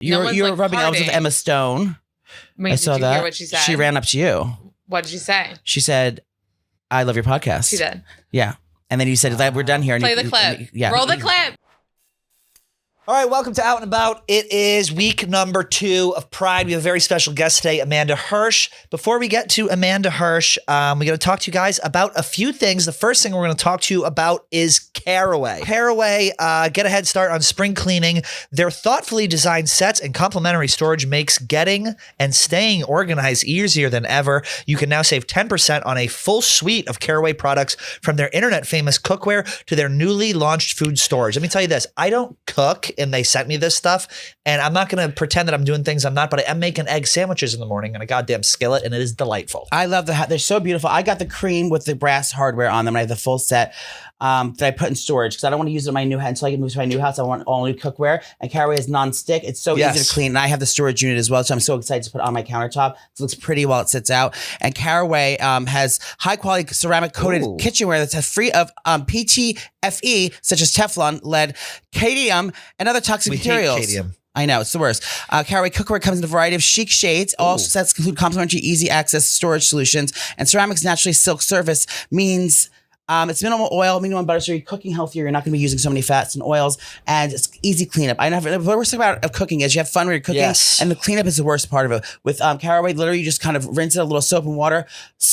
You were rubbing elbows with Emma Stone. Wait, I saw did you that. hear what she said? She ran up to you. What did she say? She said, "I love your podcast." She did. Yeah. And then you said, "We're done here." Play the clip. Yeah. Roll the clip. All right, welcome to Out and About. It is week number 2 of Pride. We have a very special guest today, Amanda Hirsch. Before we get to Amanda Hirsch, we got to talk to you guys about a few things. The first thing we're going to talk to you about is Caraway. Caraway, get a head start on spring cleaning. Their thoughtfully designed sets and complimentary storage makes getting and staying organized easier than ever. You can now save 10% on a full suite of Caraway products, from their internet famous cookware to their newly launched food storage. Let me tell you this, I don't cook, and they sent me this stuff, and I'm not going to pretend that I'm doing things I'm not, but I am making egg sandwiches in the morning on a goddamn skillet, and it is delightful. I love they're so beautiful. I got the cream with the brass hardware on them. I have the full set that I put in storage because I don't want to use it in my new house until I can move to my new house. I want all new cookware, and Caraway is non-stick. It's so easy to clean, and I have the storage unit as well, so I'm so excited to put it on my countertop. It looks pretty while it sits out. And Caraway has high-quality ceramic-coated kitchenware that's free of PTFE, such as Teflon, lead, cadmium, and other toxic materials. Hate cadmium. I know, it's the worst. Caraway cookware comes in a variety of chic shades. All sets include complimentary easy access storage solutions, and ceramic's naturally silk surface means it's minimal oil, minimal butter, so you're cooking healthier. You're not going to be using so many fats and oils, and it's easy cleanup. The worst thing about cooking is you have fun when you're cooking, and the cleanup is the worst part of it. With Caraway, literally, you just kind of rinse it a little soap and water,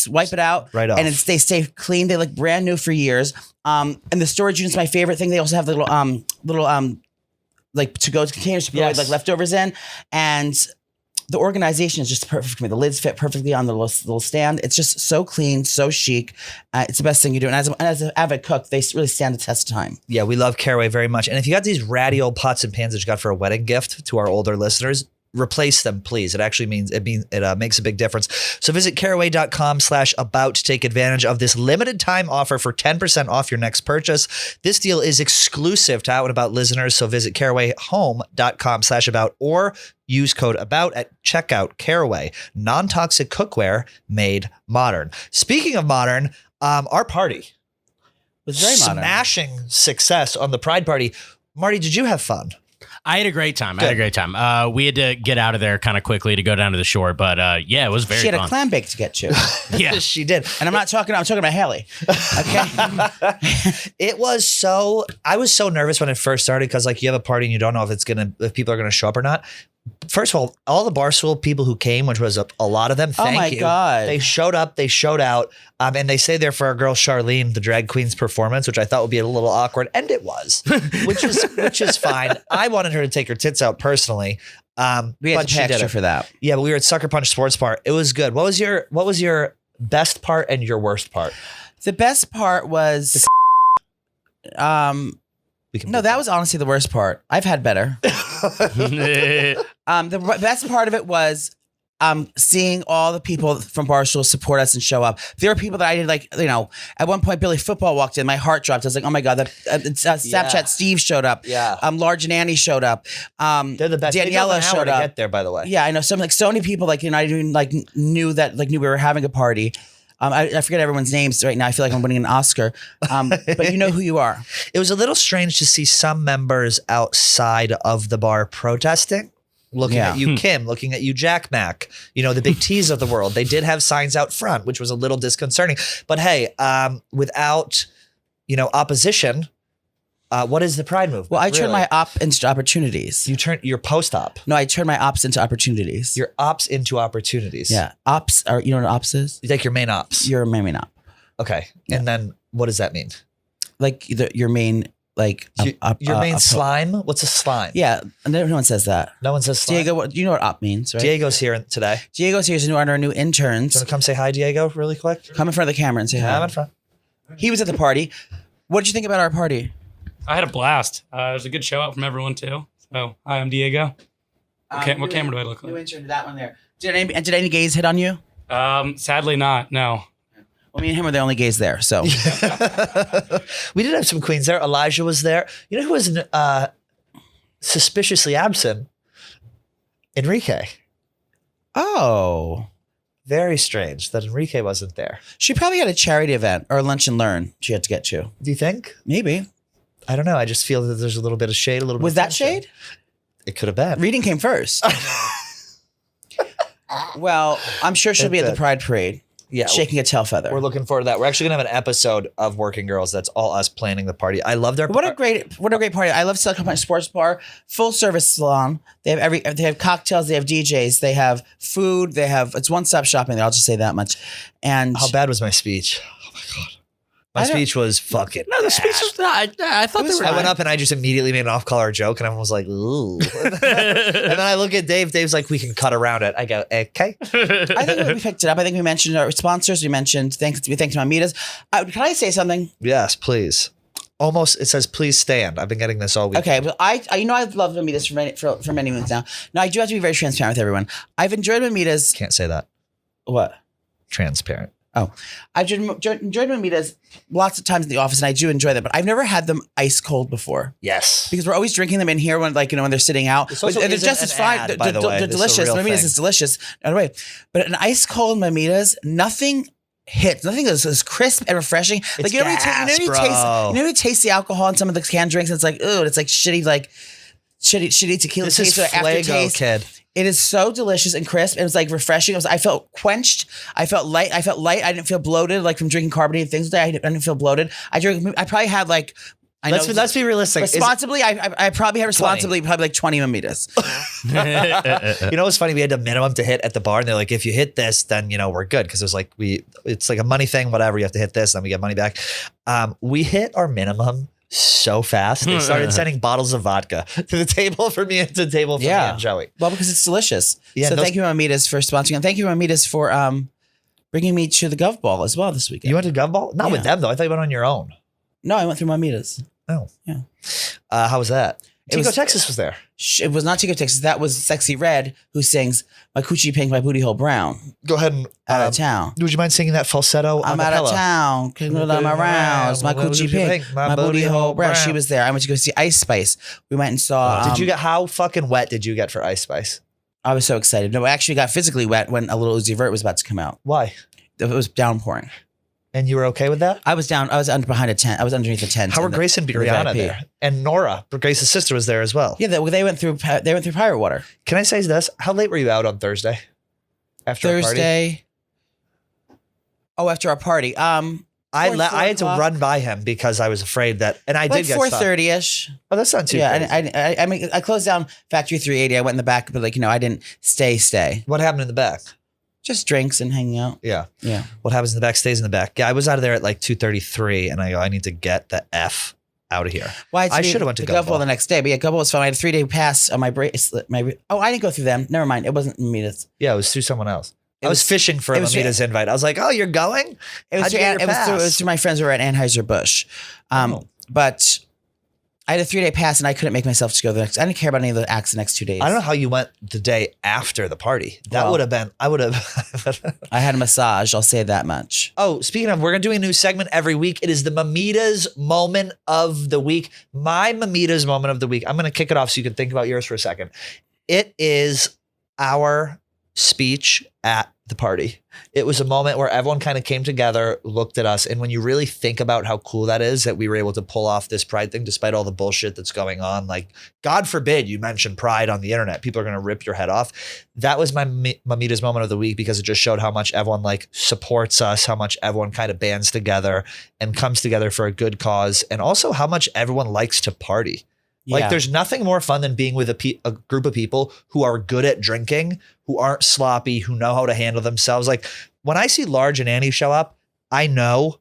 wipe it out, right off, and they stay clean. They look brand new for years. And the storage unit's my favorite thing. They also have the little like to-go containers to put like leftovers in, and the organization is just perfect for me. The lids fit perfectly on the little stand. It's just so clean, so chic. It's the best thing you do. And as an avid cook, they really stand the test of time. Yeah, we love Caraway very much. And if you got these ratty old pots and pans that you got for a wedding gift to our older listeners, replace them, please. It actually means it makes a big difference. So visit caraway.com/about to take advantage of this limited time offer for 10% off your next purchase. This deal is exclusive to Out and About listeners. So visit carawayhome.com/about or use code ABOUT at checkout. Caraway, non-toxic cookware made modern. Speaking of modern, our party was very modern. Smashing success on the Pride Party. Marty, did you have fun? I had a great time. We had to get out of there kind of quickly to go down to the shore, but yeah, it was very fun. She had a clam bake to get to. Yeah, she did. And I'm talking about Haley. Okay. I was so nervous when it first started because like you have a party and you don't know if people are gonna show up or not. First of all the Barstool people who came, which was a lot of them, thank you. God. They showed up, they showed out, and they say they're for our girl Charlene, the drag queen's performance, which I thought would be a little awkward, and it was, which is fine. I wanted her to take her tits out personally. We had to pay extra for that. Yeah, but we were at Sucker Punch Sports Bar. It was good. What was your best part and your worst part? The best part was no, that was honestly the worst part. I've had better. The best part of it was seeing all the people from Barstool support us and show up. There were people that I did at one point Billy Football walked in, my heart dropped. I was like, oh my God, Snapchat Steve showed up. Yeah. Large and Annie showed up. They're the best. Daniela showed up. To get there, by the way. Yeah, I know. So many people I didn't knew we were having a party. I forget everyone's names right now. I feel like I'm winning an Oscar. But you know who you are. It was a little strange to see some members outside of the bar protesting, looking at you, Kim, looking at you, Jack Mac, the big T's of the world. They did have signs out front, which was a little disconcerting. But hey, without, opposition, what is the Pride movement? Well, I turned my op into opportunities. You turned your post-op. No, I turned my ops into opportunities. Your ops into opportunities. Yeah. Ops are, you know what ops is? Like your main ops. Your main op. Okay. Yeah. And then what does that mean? Like your main, your main slime? What's a slime? Yeah. No one says that. No one says slime? Diego, you know what op means, right? Diego's here today. Diego's here. He's one of our new interns. Do you want to come say hi, Diego, really quick? Come in front of the camera and say hi. Come in front. He was at the party. What did you think about our party? I had a blast. It was a good show out from everyone too. So hi, I'm Diego. What camera do I look like? New intern, that one there. Did any gays hit on you? Sadly not. No. Well, me and him were the only gays there. So we did have some queens there. Elijah was there. You know who was suspiciously absent? Enrique. Oh. Very strange that Enrique wasn't there. She probably had a charity event or a lunch and learn she had to get to. Do you think? Maybe. I don't know. I just feel that there's a little bit of shade. Was that shade? It could have been. Reading came first. Well, I'm sure she'll be at the Pride Parade. Yeah, shaking a tail feather. We're looking forward to that. We're actually gonna have an episode of Working Girls that's all us planning the party. I love their what a great party. I love Silicon Punch Sports Bar, full service salon. They have cocktails, they have DJs, they have food, it's one-stop shopping there. I'll just say that much. And how bad was my speech? Oh my god. My speech was fucking No, the speech was not. I thought they were. I went up and I just immediately made an off-color joke, and everyone was like, "Ooh." And then I look at Dave. Dave's like, "We can cut around it." I go, "Okay." I think we picked it up. I think we mentioned our sponsors. We mentioned thanks to Mamitas. Can I say something? Yes, please. Almost, it says, "Please stand." I've been getting this all week. Okay, well, I've loved Mamitas for many months now. Now I do have to be very transparent with everyone. I've enjoyed Mamitas. Can't say that. What? Transparent. Oh, I've enjoyed Mamitas lots of times in the office, and I do enjoy them. But I've never had them ice cold before. Yes, because we're always drinking them in here when they're sitting out. And they're just as fine. They're delicious. Mamitas is delicious. By the way, but an ice cold Mamitas, nothing hits. Nothing is crisp and refreshing. It's like you know, you taste the alcohol in some of the canned drinks. And it's like, ooh, it's like shitty tequila. This is Flago, kid. It is so delicious and crisp. It was like refreshing. I felt quenched. I felt light. I didn't feel bloated like from drinking carbonated things. I didn't feel bloated. I probably had like. Let's be realistic. Responsibly, I probably had probably like 20 Mamitas. You know what's funny? We had a minimum to hit at the bar, and they're like, if you hit this, then we're good, because it's like a money thing. Whatever, you have to hit this, then we get money back. We hit our minimum so fast. They started sending bottles of vodka to the table for me and to the table for me and Joey. Well, because it's delicious. Yeah, so thank you, Mamitas, for sponsoring. And thank you, Mamitas, for bringing me to the Gov Ball as well this weekend. You went to Gov Ball? Not with them, though. I thought you went on your own. No, I went through Mamitas. Oh. Yeah. How was that? Tico Texas was there. It was not Tico Texas. That was Sexy Red, who sings "My Coochie Pink, My Booty Hole Brown." Go ahead and out of town. Would you mind singing that falsetto? I'm out of town. I'm around. My coochie pink, my booty hole brown. She was there. I went to go see Ice Spice. We went and saw. How fucking wet did you get for Ice Spice? I was so excited. No, I actually got physically wet when a little Uzi Vert was about to come out. Why? It was downpouring. And you were okay with that? I was down. I was behind a tent. I was underneath the tent. How were Grace and Brianna there? And Nora, Grace's sister, was there as well. Yeah, they went through pirate water. Can I say this? How late were you out on Thursday? After Thursday. After our party. I had to run by him because I was afraid that, and I did get 4:30ish. Oh, that's not too. Yeah, I mean, I closed down Factory 380. I went in the back, but I didn't stay. What happened in the back? Just drinks and hanging out. Yeah. Yeah. What happens in the back stays in the back. Yeah, I was out of there at like 2:33, and I go, I need to get the F out of here. Well, I should have went to Gov Ball the next day, but yeah, Gov Ball was fun. I had a 3-day pass on my bracelet. I didn't go through them. Never mind. It wasn't Mamitas. Yeah, it was through someone else. I was fishing for a Mamitas invite. I was like, oh, you're going? It was through my friends who were at Anheuser-Busch. But I had a 3-day pass, and I couldn't make myself to go the next. I didn't care about any of the acts the next 2 days. I don't know how you went the day after the party. That would have been. I would have. I had a massage. I'll say that much. Oh, speaking of, we're gonna do a new segment every week. It is the Mamitas moment of the week. My Mamitas moment of the week. I'm gonna kick it off so you can think about yours for a second. It is our speech at the party. It was a moment where everyone kind of came together, looked at us, and when you really think about how cool that is, that we were able to pull off this pride thing despite all the bullshit that's going on, like, God forbid you mention pride on the internet. People are going to rip your head off. That was my Mamitas moment of the week, because it just showed how much everyone supports us, how much everyone kind of bands together and comes together for a good cause, and also how much everyone likes to party. Like, there's nothing more fun than being with a group of people who are good at drinking, who aren't sloppy, who know how to handle themselves. Like, when I see Large and Annie show up, I know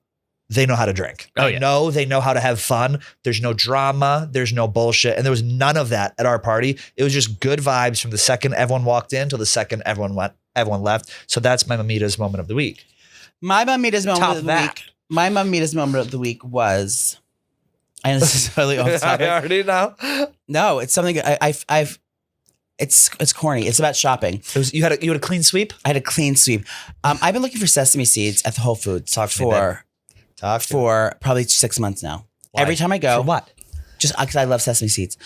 they know how to drink. I know they know how to have fun. There's no drama. There's no bullshit. And there was none of that at our party. It was just good vibes from the second everyone walked in till the second everyone left. So that's my Mamitas moment of the week. My Mamitas moment of the week was... I know this is totally off topic. I already know. No, it's something it's corny. It's about shopping. You had a clean sweep? I had a clean sweep. I've been looking for sesame seeds at the Whole Foods for probably 6 months now. Why? Every time I go. For what? Just because I love sesame seeds,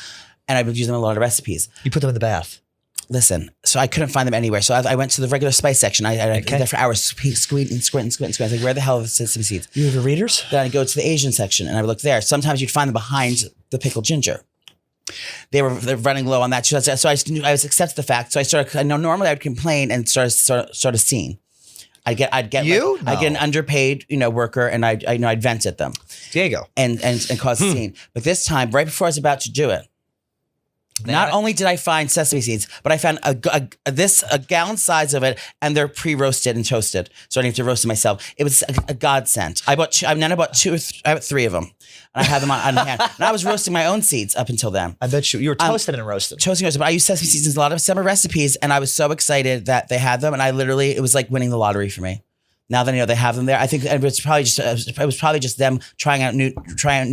and I've been using them in a lot of recipes. You put them in the bath. Listen, so I couldn't find them anywhere. So I went to the regular spice section. I was there for hours, squint and squint. I was like, where the hell are the sesame seeds? You have the readers? Then I go to the Asian section, and I would look there. Sometimes you'd find them behind the pickled ginger. they're running low on that. So I accepted the fact. So I know normally I would complain and start a scene. I'd get an underpaid, worker, and I'd vent at them. Diego. And cause a scene. But this time, right before I was about to do it, not only did I find sesame seeds, but I found a gallon size of it, and they're pre-roasted and toasted. So I didn't have to roast it myself. It was a godsend. I bought 3 of them, and I had them on hand. And I was roasting my own seeds up until then. I bet you were toasted and roasted. But I use sesame seeds in a lot of summer recipes, and I was so excited that they had them, and it was like winning the lottery for me. Now that they have them there, I think it was probably just them trying out new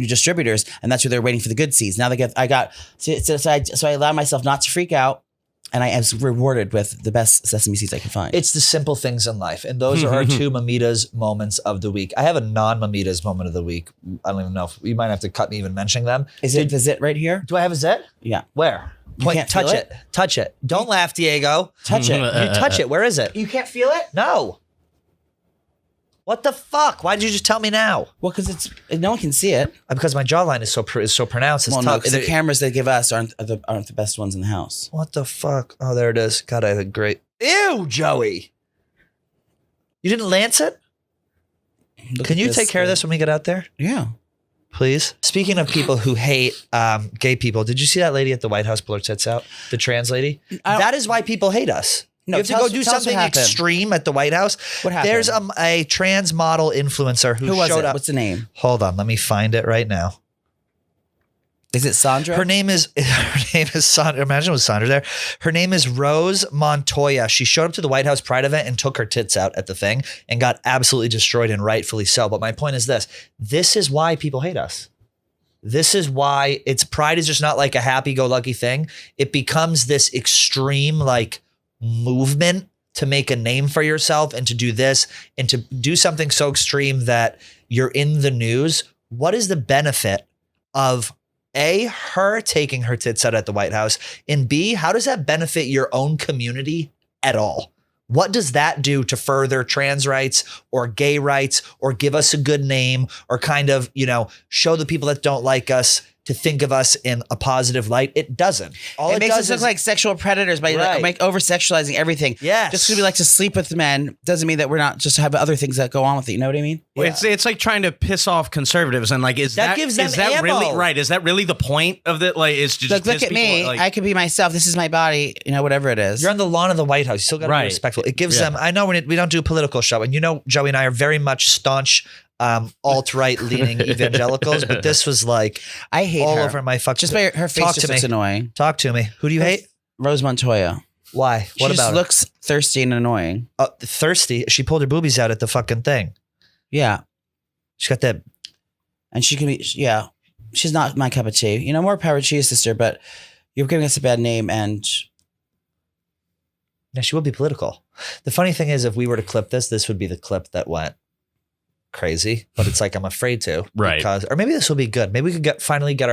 distributors, and that's where they're waiting for the good seeds. Now so I allow myself not to freak out, and I am rewarded with the best sesame seeds I can find. It's the simple things in life, and those are our 2 Mamitas moments of the week. I have a non-Mamitas moment of the week. I don't even know if you might have to cut me even mentioning them. Is it the zit right here? Do I have a zit? Yeah. Where? Touch it. Touch it. Don't laugh, Diego. Touch it. You touch it. Where is it? You can't feel it? No. What the fuck? Why did you just tell me now? Well, because no one can see it. Because my jawline is so pronounced. It's tough. No, because the cameras they give us aren't the best ones in the house. What the fuck? Oh, there it is. God, I had great. Ew, Joey. You didn't lance it? Can you take care of this when we get out there? Yeah. Please. Speaking of people who hate gay people, did you see that lady at the White House pull her tits out? The trans lady? That is why people hate us. No, you have to go do something extreme at the White House. What happened? There's a trans model influencer who showed up. What's the name? Hold on, let me find it right now. Is it Sandra? Her name is Sandra. Imagine it was Sandra there. Her name is Rose Montoya. She showed up to the White House Pride event and took her tits out at the thing and got absolutely destroyed, and rightfully so. But my point is this. This is why people hate us. This is why Pride is just not like a happy-go-lucky thing. It becomes this extreme movement to make a name for yourself and to do this and to do something so extreme that you're in the news. What is the benefit of A, her taking her tits out at the White House, and B, how does that benefit your own community at all? What does that do to further trans rights or gay rights or give us a good name or kind of, show the people that don't like us to think of us in a positive light? It doesn't. All it makes us look like sexual predators by over-sexualizing everything. Yes. Just because we like to sleep with men doesn't mean that we're not just have other things that go on with it. You know what I mean? Yeah. It's like trying to piss off conservatives, and gives them is that ammo. really right? Is that really the point of it? It's just look at me. I could be myself. This is my body. Whatever it is. You're on the lawn of the White House. You still got to be respectful. It gives them. I know we don't do a political show, and Joey and I are very much staunch alt-right leaning evangelicals, but this was I hate all her. over my fuck. Just by her face just looks annoying. Talk to me. Who do you hate? Rose Montoya. Why? What she about just looks thirsty and annoying. Thirsty? She pulled her boobies out at the fucking thing. Yeah. She got that. And she can be, she's not my cup of tea. More power to you, sister, but you're giving us a bad name, and yeah, she would be political. The funny thing is, if we were to clip this would be the clip that went crazy, but it's I'm afraid to. Right. Or maybe this will be good. Maybe we could finally get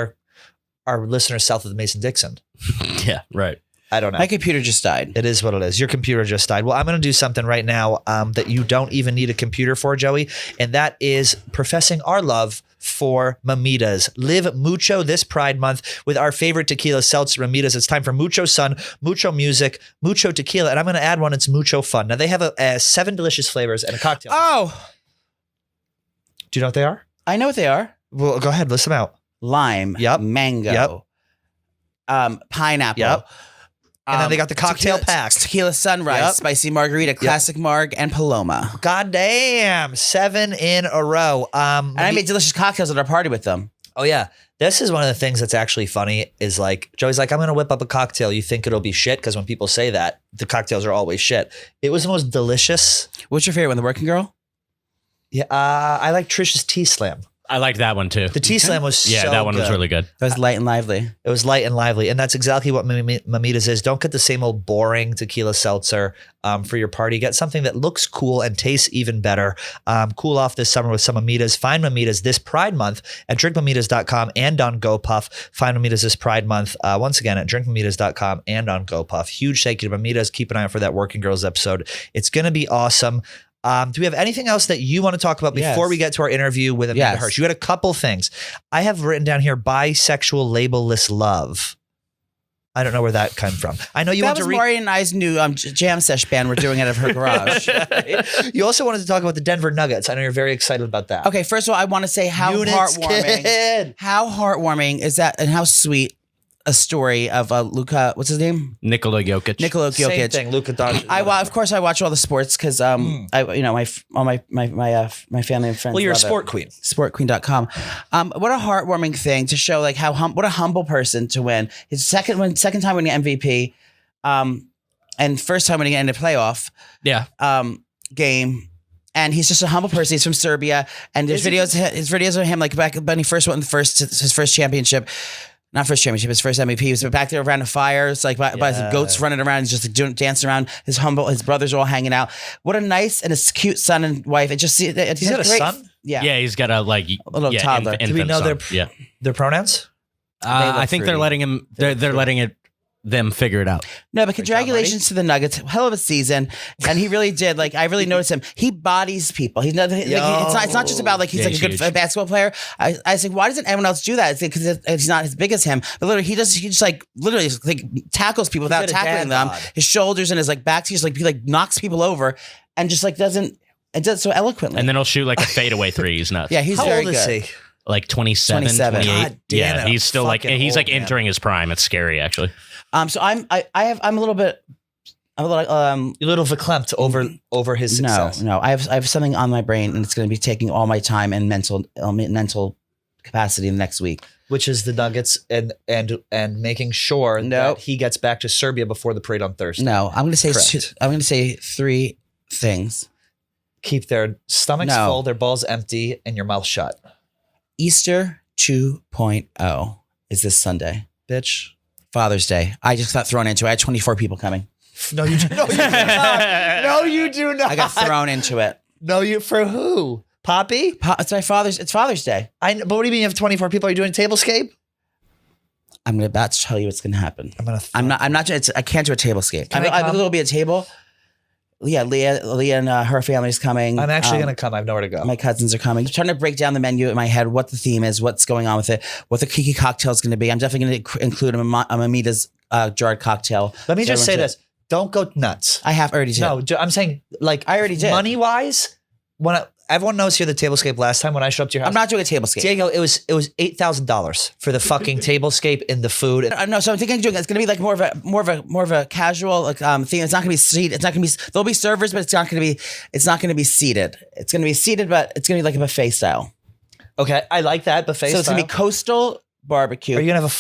our listeners south of the Mason-Dixon. Yeah, right. I don't know. My computer just died. It is what it is. Your computer just died. Well, I'm going to do something right now that you don't even need a computer for, Joey, and that is professing our love for Mamitas. Live mucho this Pride Month with our favorite tequila seltzer, Mamitas. It's time for mucho sun, mucho music, mucho tequila, and I'm going to add one. It's mucho fun. Now, they have 7 delicious flavors and a cocktail. Oh! Do you know what they are? I know what they are. Well, go ahead. List them out. Lime. Yep. Mango. Yep. Pineapple. Yep. And then they got the cocktail packs. Tequila Sunrise, Yep. Spicy Margarita, Classic Marg, and Paloma. God damn. 7 in a row. And I made delicious cocktails at our party with them. Oh, yeah. This is one of the things that's actually funny is Joey's I'm going to whip up a cocktail. You think it'll be shit? Because when people say that, the cocktails are always shit. It was the most delicious. What's your favorite one, the Working Girl? Yeah, I like Trish's Tea Slam. I liked that one too. The Tea Slam was so that one was good. really good. That was light and lively. It was light and lively. And that's exactly what Mamitas is. Don't get the same old boring tequila seltzer for your party. Get something that looks cool and tastes even better. Cool off this summer with some Mamitas. Find Mamitas this Pride Month at drinkmamitas.com and on GoPuff. Find Mamitas this Pride Month once again at drinkmamitas.com and on GoPuff. Huge thank you to Mamitas. Keep an eye out for that Working Girls episode. It's going to be awesome. Do we have anything else that you want to talk about before we get to our interview with Amanda Hirsch? You had a couple things. I have written down here, bisexual labelless love. I don't know where that came from. I know you want to read. Marty and I's new jam sesh band we're doing out of her garage. You also wanted to talk about the Denver Nuggets. I know you're very excited about that. Okay, first of all, I want to say how heartwarming is that, and how sweet a story of Luka. What's his name? Nikola Jokic. Same thing. Luka Doncic. Of course, I watch all the sports because my family and friends. Well, you're a love sport it. queen. Sportqueen.com. What a heartwarming thing to show, like what a humble person to win his second time winning MVP, and first time winning in a playoff. Game. And he's just a humble person. He's from Serbia, and there's his videos of him like back when he first won his first championship. Not first championship, his first MVP. He was back there around a fire. It's like by the goats running around. He's just like dancing around. His brothers are all hanging out. What a nice and a cute son and wife. He's got a son? Yeah. Yeah, he's got a little toddler. Do we know their pronouns? I think they're letting him. They're letting them figure it out. No, but congratulations to the Nuggets. Hell of a season. And he really did. Like, I really noticed him. He bodies people. He's not, like, it's not just about like he's like a good basketball player. I was like, why doesn't anyone else do that? It's because he's not as big as him. But literally, he just like literally like tackles people without tackling them. His shoulders and his like back, he like knocks people over and just like does so eloquently. And then he'll shoot like a fadeaway three. He's nuts. Yeah, he's How very old is good. he? Like 27, 28. God damn it, he's still like fucking old, entering his prime. It's scary, actually. So I'm a little verklempt over his success. No, I have something on my brain, and it's going to be taking all my time and mental capacity in the next week. Which is the Nuggets and making sure that he gets back to Serbia before the parade on Thursday. No, I'm going to say three things. Keep their stomachs full, their balls empty, and your mouth shut. Easter 2.0 is this Sunday. Bitch. Father's Day. I just got thrown into it. I had 24 people coming. No, you do not. No, you do not. I got thrown into it. No, for who? Poppy? It's Father's Day. But what do you mean you have 24 people? Are you doing tablescape? I'm about to tell you what's going to happen. I can't do a tablescape. I will be a table. Yeah, Leah and her family's coming. I'm actually going to come. I have nowhere to go. My cousins are coming. I'm trying to break down the menu in my head, what the theme is, what's going on with it, what the kiki cocktail is going to be. I'm definitely going to include a Mamitas jarred cocktail. Let me just say this. Don't go nuts. I have already did. No, I'm saying like I already did. Money-wise, everyone knows here the tablescape last time when I showed up to your house. I'm not doing a tablescape. Diego, it was $8,000 for the fucking tablescape in the food. No, so I'm thinking it's going to be like more of a casual like theme. It's not going to be seated. It's not going to be. There'll be servers, but it's not going to be seated. It's going to be seated, but it's going to be like a buffet style. Okay, I like that buffet style. So it's going to be coastal barbecue. Are you going to have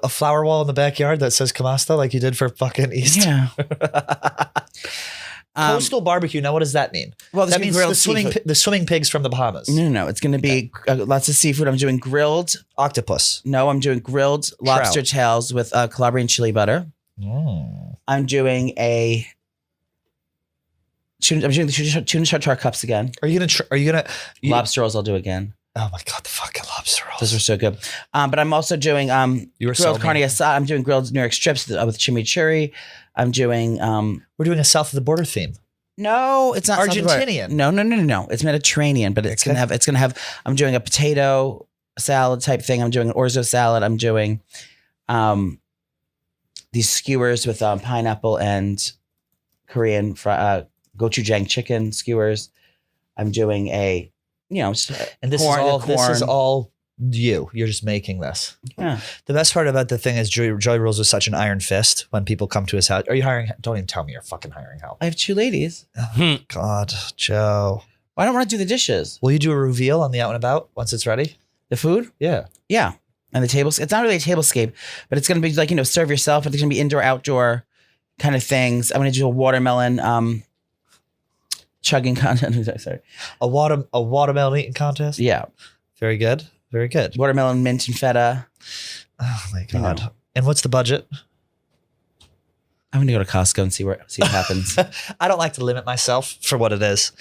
a flower wall in the backyard that says Kamasta like you did for fucking Easter? Yeah. Coastal barbecue. Now, what does that mean? Well, that means the swimming pigs from the Bahamas. No. It's going to be lots of seafood. I'm doing grilled octopus. No, I'm doing grilled lobster tails with Calabrian chili butter. I'm doing the tuna tartare cups again. Are you gonna lobster rolls? I'll do again. Oh my god, the fucking lobster rolls! Those are so good. But I'm also doing grilled carne asada. I'm doing grilled New York strips with chimichurri. I'm doing. We're doing a south of the border theme. No, it's not Argentinian. No. It's Mediterranean, but it's gonna have. I'm doing a potato salad type thing. I'm doing an orzo salad. I'm doing these skewers with pineapple and Korean gochujang chicken skewers. I'm doing and this is all you. You're just making this. Yeah. The best part about the thing is Joey rules with such an iron fist when people come to his house. Are you hiring? Don't even tell me you're fucking hiring help. I have 2 ladies. Oh, God, Joe. I don't want to do the dishes. Will you do a reveal on the Out and About once it's ready? The food? Yeah. Yeah. And the tables. It's not really a tablescape, but it's going to be like, serve yourself. But there's going to be indoor, outdoor kind of things. I'm going to do a watermelon chugging contest. Sorry. A watermelon eating contest? Yeah. Very good. Very good. Watermelon, mint, and feta. Oh my God. And what's the budget? I'm going to go to Costco and see what happens. I don't like to limit myself for what it is.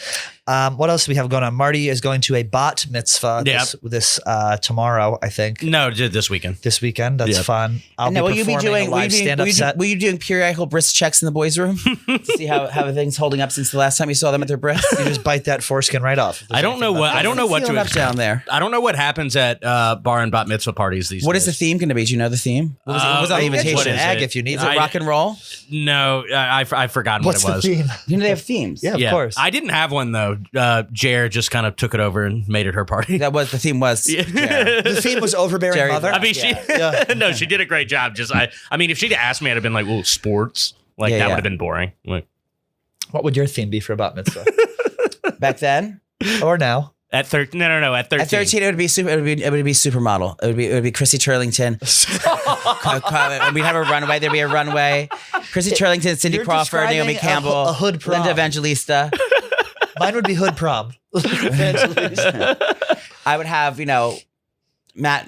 What else do we have going on? Marty is going to a Bat Mitzvah this tomorrow, I think. No, this weekend. This weekend. That's fun. I'll will be you be performing doing? a live stand-up set. Were you doing periodical breast checks in the boys' room to see how everything's holding up since the last time you saw them at their breasts? You just bite that foreskin right off. I don't know what to expect down there. I don't know what happens at bar and bat mitzvah parties these days. What is the theme going to be? Do you know the theme? What was on the invitation? Egg if you need. Is it rock and roll? No, I've forgotten What's what it was. The theme? You know they have themes. Yeah, of course. I didn't have one though. Jer just kind of took it over and made it her party. That was the theme. Was The theme was overbearing Jerry- mother. I mean, no, she did a great job. I mean, if she'd asked me, I'd have been like, "Well, sports." Like that would have been boring. Like, what would your theme be for a bat mitzvah? Back then or now? At 13, no. At 13, At 13, it would be supermodel. It would be Chrissy Turlington. We'd have a runway. There'd be a runway. Chrissy Turlington, Cindy You're Crawford, describing Naomi Campbell, a hood prom. Linda Evangelista. Mine would be hood prom. I would have Matt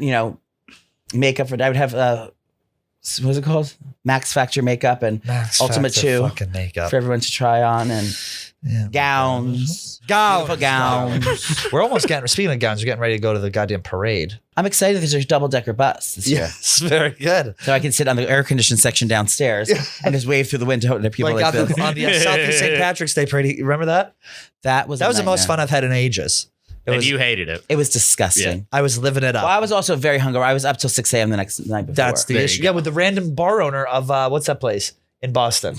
makeup for. I would have what's it called? Max Factor makeup and Ultimate Factor 2 fucking makeup for everyone to try on and gowns. Beautiful gowns. We're almost getting. Speaking of gowns, we're getting ready to go to the goddamn parade. I'm excited because there's double-decker bus this year. Yes, very good. So I can sit on the air-conditioned section downstairs and just wave through the window to people Like like this. on the Southeast St. Patrick's Day parade. You remember that? That was the most fun I've had in ages. And you hated it. It was disgusting. Yeah. I was living it up. Well, I was also very hungover. I was up till 6 a.m. the next night before. That's the issue. Yeah, with the random bar owner of what's that place in Boston?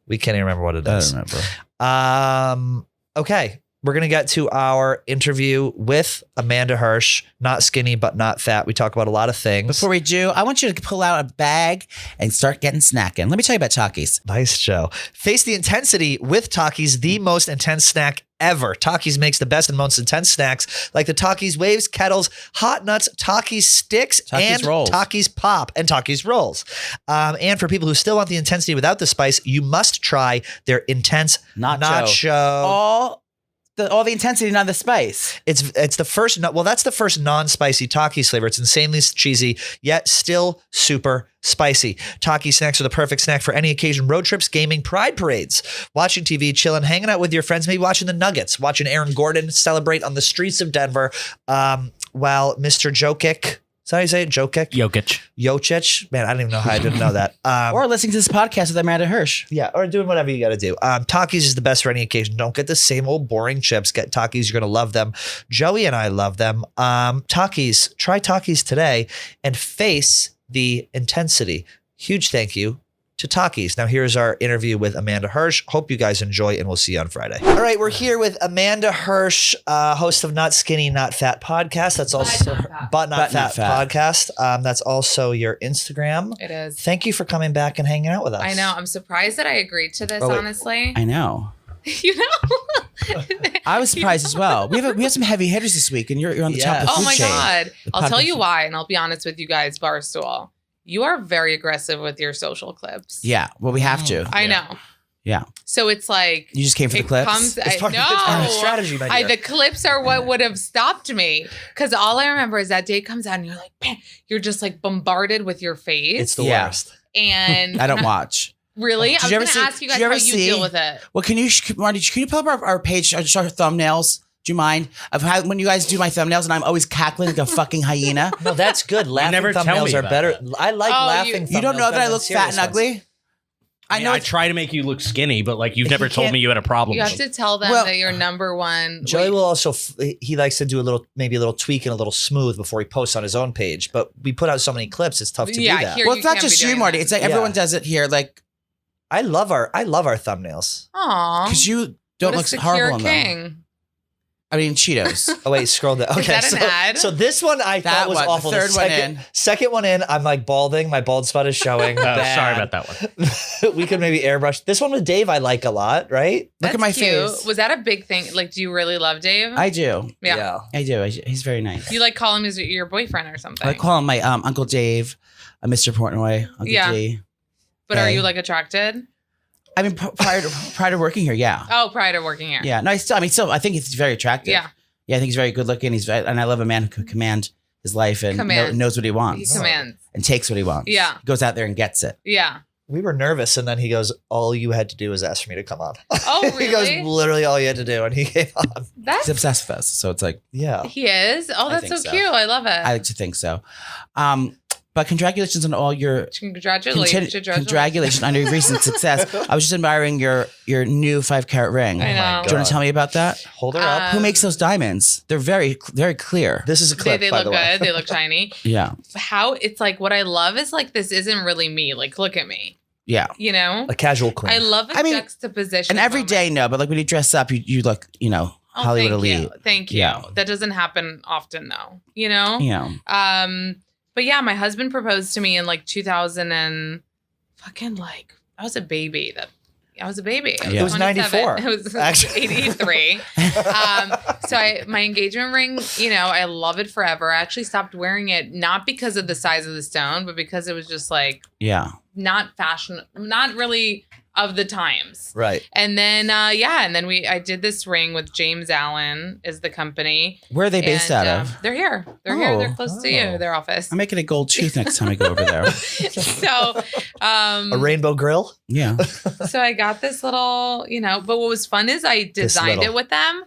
We can't even remember what it is. I don't remember. Okay. We're going to get to our interview with Amanda Hirsch. Not skinny, but not fat. We talk about a lot of things. Before we do, I want you to pull out a bag and start getting snacking. Let me tell you about Takis. Nice show. Face the intensity with Takis, the most intense snack ever. Takis makes the best and most intense snacks like the Takis Waves, Kettles, Hot Nuts, Takis Sticks, Takis and Rolls. Takis Pop and Takis Rolls. And for people who still want the intensity without the spice, you must try their intense nacho. All the intensity, not the spice. It's the first. Well, that's the first non-spicy Takis flavor. It's insanely cheesy, yet still super spicy. Taki snacks are the perfect snack for any occasion: road trips, gaming, pride parades, watching TV, chilling, hanging out with your friends, maybe watching the Nuggets, watching Aaron Gordon celebrate on the streets of Denver, while Mr. Jokic. Is that how you say it? Jokic. Man, I don't even know how I didn't know that. Or listening to this podcast with Amanda Hirsch. Yeah, or doing whatever you got to do. Takis is the best for any occasion. Don't get the same old boring chips. Get Takis. You're going to love them. Joey and I love them. Takis. Try Takis today and face the intensity. Huge thank you to Takis. Now here's our interview with Amanda Hirsch. Hope you guys enjoy, and we'll see you on Friday. All right, we're here with Amanda Hirsch, host of Not Skinny, Not Fat podcast. That's also But Not Fat podcast. That's also your Instagram. It is. Thank you for coming back and hanging out with us. I know. I'm surprised that I agreed to this, honestly. I know. You know? I was surprised as well. We have some heavy hitters this week, and you're on the top of the food Oh my chain. God. I'll tell you why, and I'll be honest with you guys, Barstool. You are very aggressive with your social clips. Yeah, well, we have to. I know. Yeah. So it's like You just came for the clips? It's part of strategy, my dear. The clips are what would have stopped me. Because all I remember is that day comes out and you're like, man, you're just like bombarded with your face. It's the worst. And I don't watch. Really? I was going to ask you guys how you deal with it. Well, Marty, can you pull up our page, our thumbnails? Do you mind? Of how when you guys do my thumbnails and I'm always cackling like a fucking hyena? No, that's good. Laughing never tell me thumbnails are about better. that. I like laughing thumbnails. You don't know that I better look than fat and serious ugly? ones. I know. I try to make you look skinny, but like you've never told me you had a problem. You have to tell them that you're number one. Joey will also, he likes to do maybe a little tweak and a little smooth before he posts on his own page. But we put out so many clips, it's tough to do that. Well, it's not just you, Marty. It's like everyone does it here. Like, I love our thumbnails. Aww. Because you don't look horrible on them. I mean, Cheetos. Oh, wait, scroll down. Okay, Is that an ad? So this one I thought was awful. The third one in. Second one in, I'm like balding. My bald spot is showing. Sorry about that one. We could maybe airbrush. This one with Dave I like a lot, right? That's Look at my cute. face. Was that a big thing? Like, do you really love Dave? I do. Yeah. I do. He's very nice. You like call him your boyfriend or something? I call him my Uncle Dave, Mr. Portnoy, Uncle D. But are you like attracted? I mean, prior to working here, yeah. Oh, prior to working here. Yeah. No, I think he's very attractive. Yeah. Yeah, I think he's very good looking. And I love a man who can command his life and knows what he wants. He commands. And takes what he wants. Yeah. He goes out there and gets it. Yeah. We were nervous, and then he goes, all you had to do was ask for me to come on. Oh, really? He goes, literally all you had to do, and he came on. He's obsessed with us, so it's like Yeah. He is? Oh, that's think so so. cute. I love it. I like to think so. But congratulations on all your congratulations on your recent success. I was just admiring your new 5-carat ring. I know. Do you want to tell me about that? Hold her up. Who makes those diamonds? They're very, very clear. This is a clip, They by look the way. good. They look shiny. Yeah. How it's like what I love is like this isn't really me. Like look at me. Yeah. You know? A casual queen. I love the juxtaposition. And every day, no, but like when you dress up, you look, Hollywood elite. Thank you. Yeah. That doesn't happen often though. You know? Yeah. But yeah, my husband proposed to me in like 2000 and fucking like I was a baby. I was a baby. Yeah. It was 94. It was Actually. 83. So my engagement ring, I love it forever. I actually stopped wearing it not because of the size of the stone, but because it was just like not fashion, not really of the times. Right. And then I did this ring with James Allen is the company. Where are they based out of? They're here. They're here. They're close to you. Their office. I'm making a gold tooth next time I go over there. So a rainbow grill? Yeah. So I got this little, but what was fun is I designed it with them.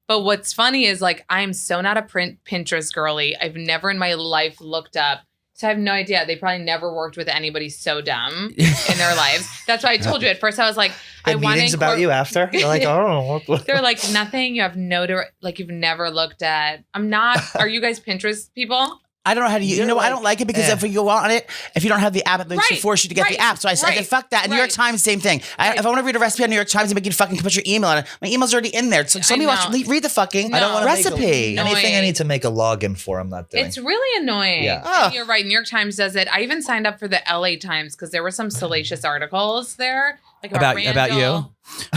But what's funny is like, I'm so not a Pinterest girly. I've never in my life looked up. So I have no idea. They probably never worked with anybody so dumb in their lives. That's why I told you at first. I was like, I want meetings about you after. You're like, oh, they're like nothing. You have you've never looked at. I'm not. Are you guys Pinterest people? I don't know how to use it. I don't like it because if you go on it, if you don't have the app, it makes you force you to get the app. So I said, fuck that. And New York Times, same thing. If I want to read a recipe on New York Times, they make you fucking put your email in it. My email's already in there. So let me read the fucking I don't want to recipe. Anything I need to make a login for, I'm not doing. It's really annoying. Yeah. You're right. New York Times does it. I even signed up for the LA Times because there were some salacious articles there. Like about you?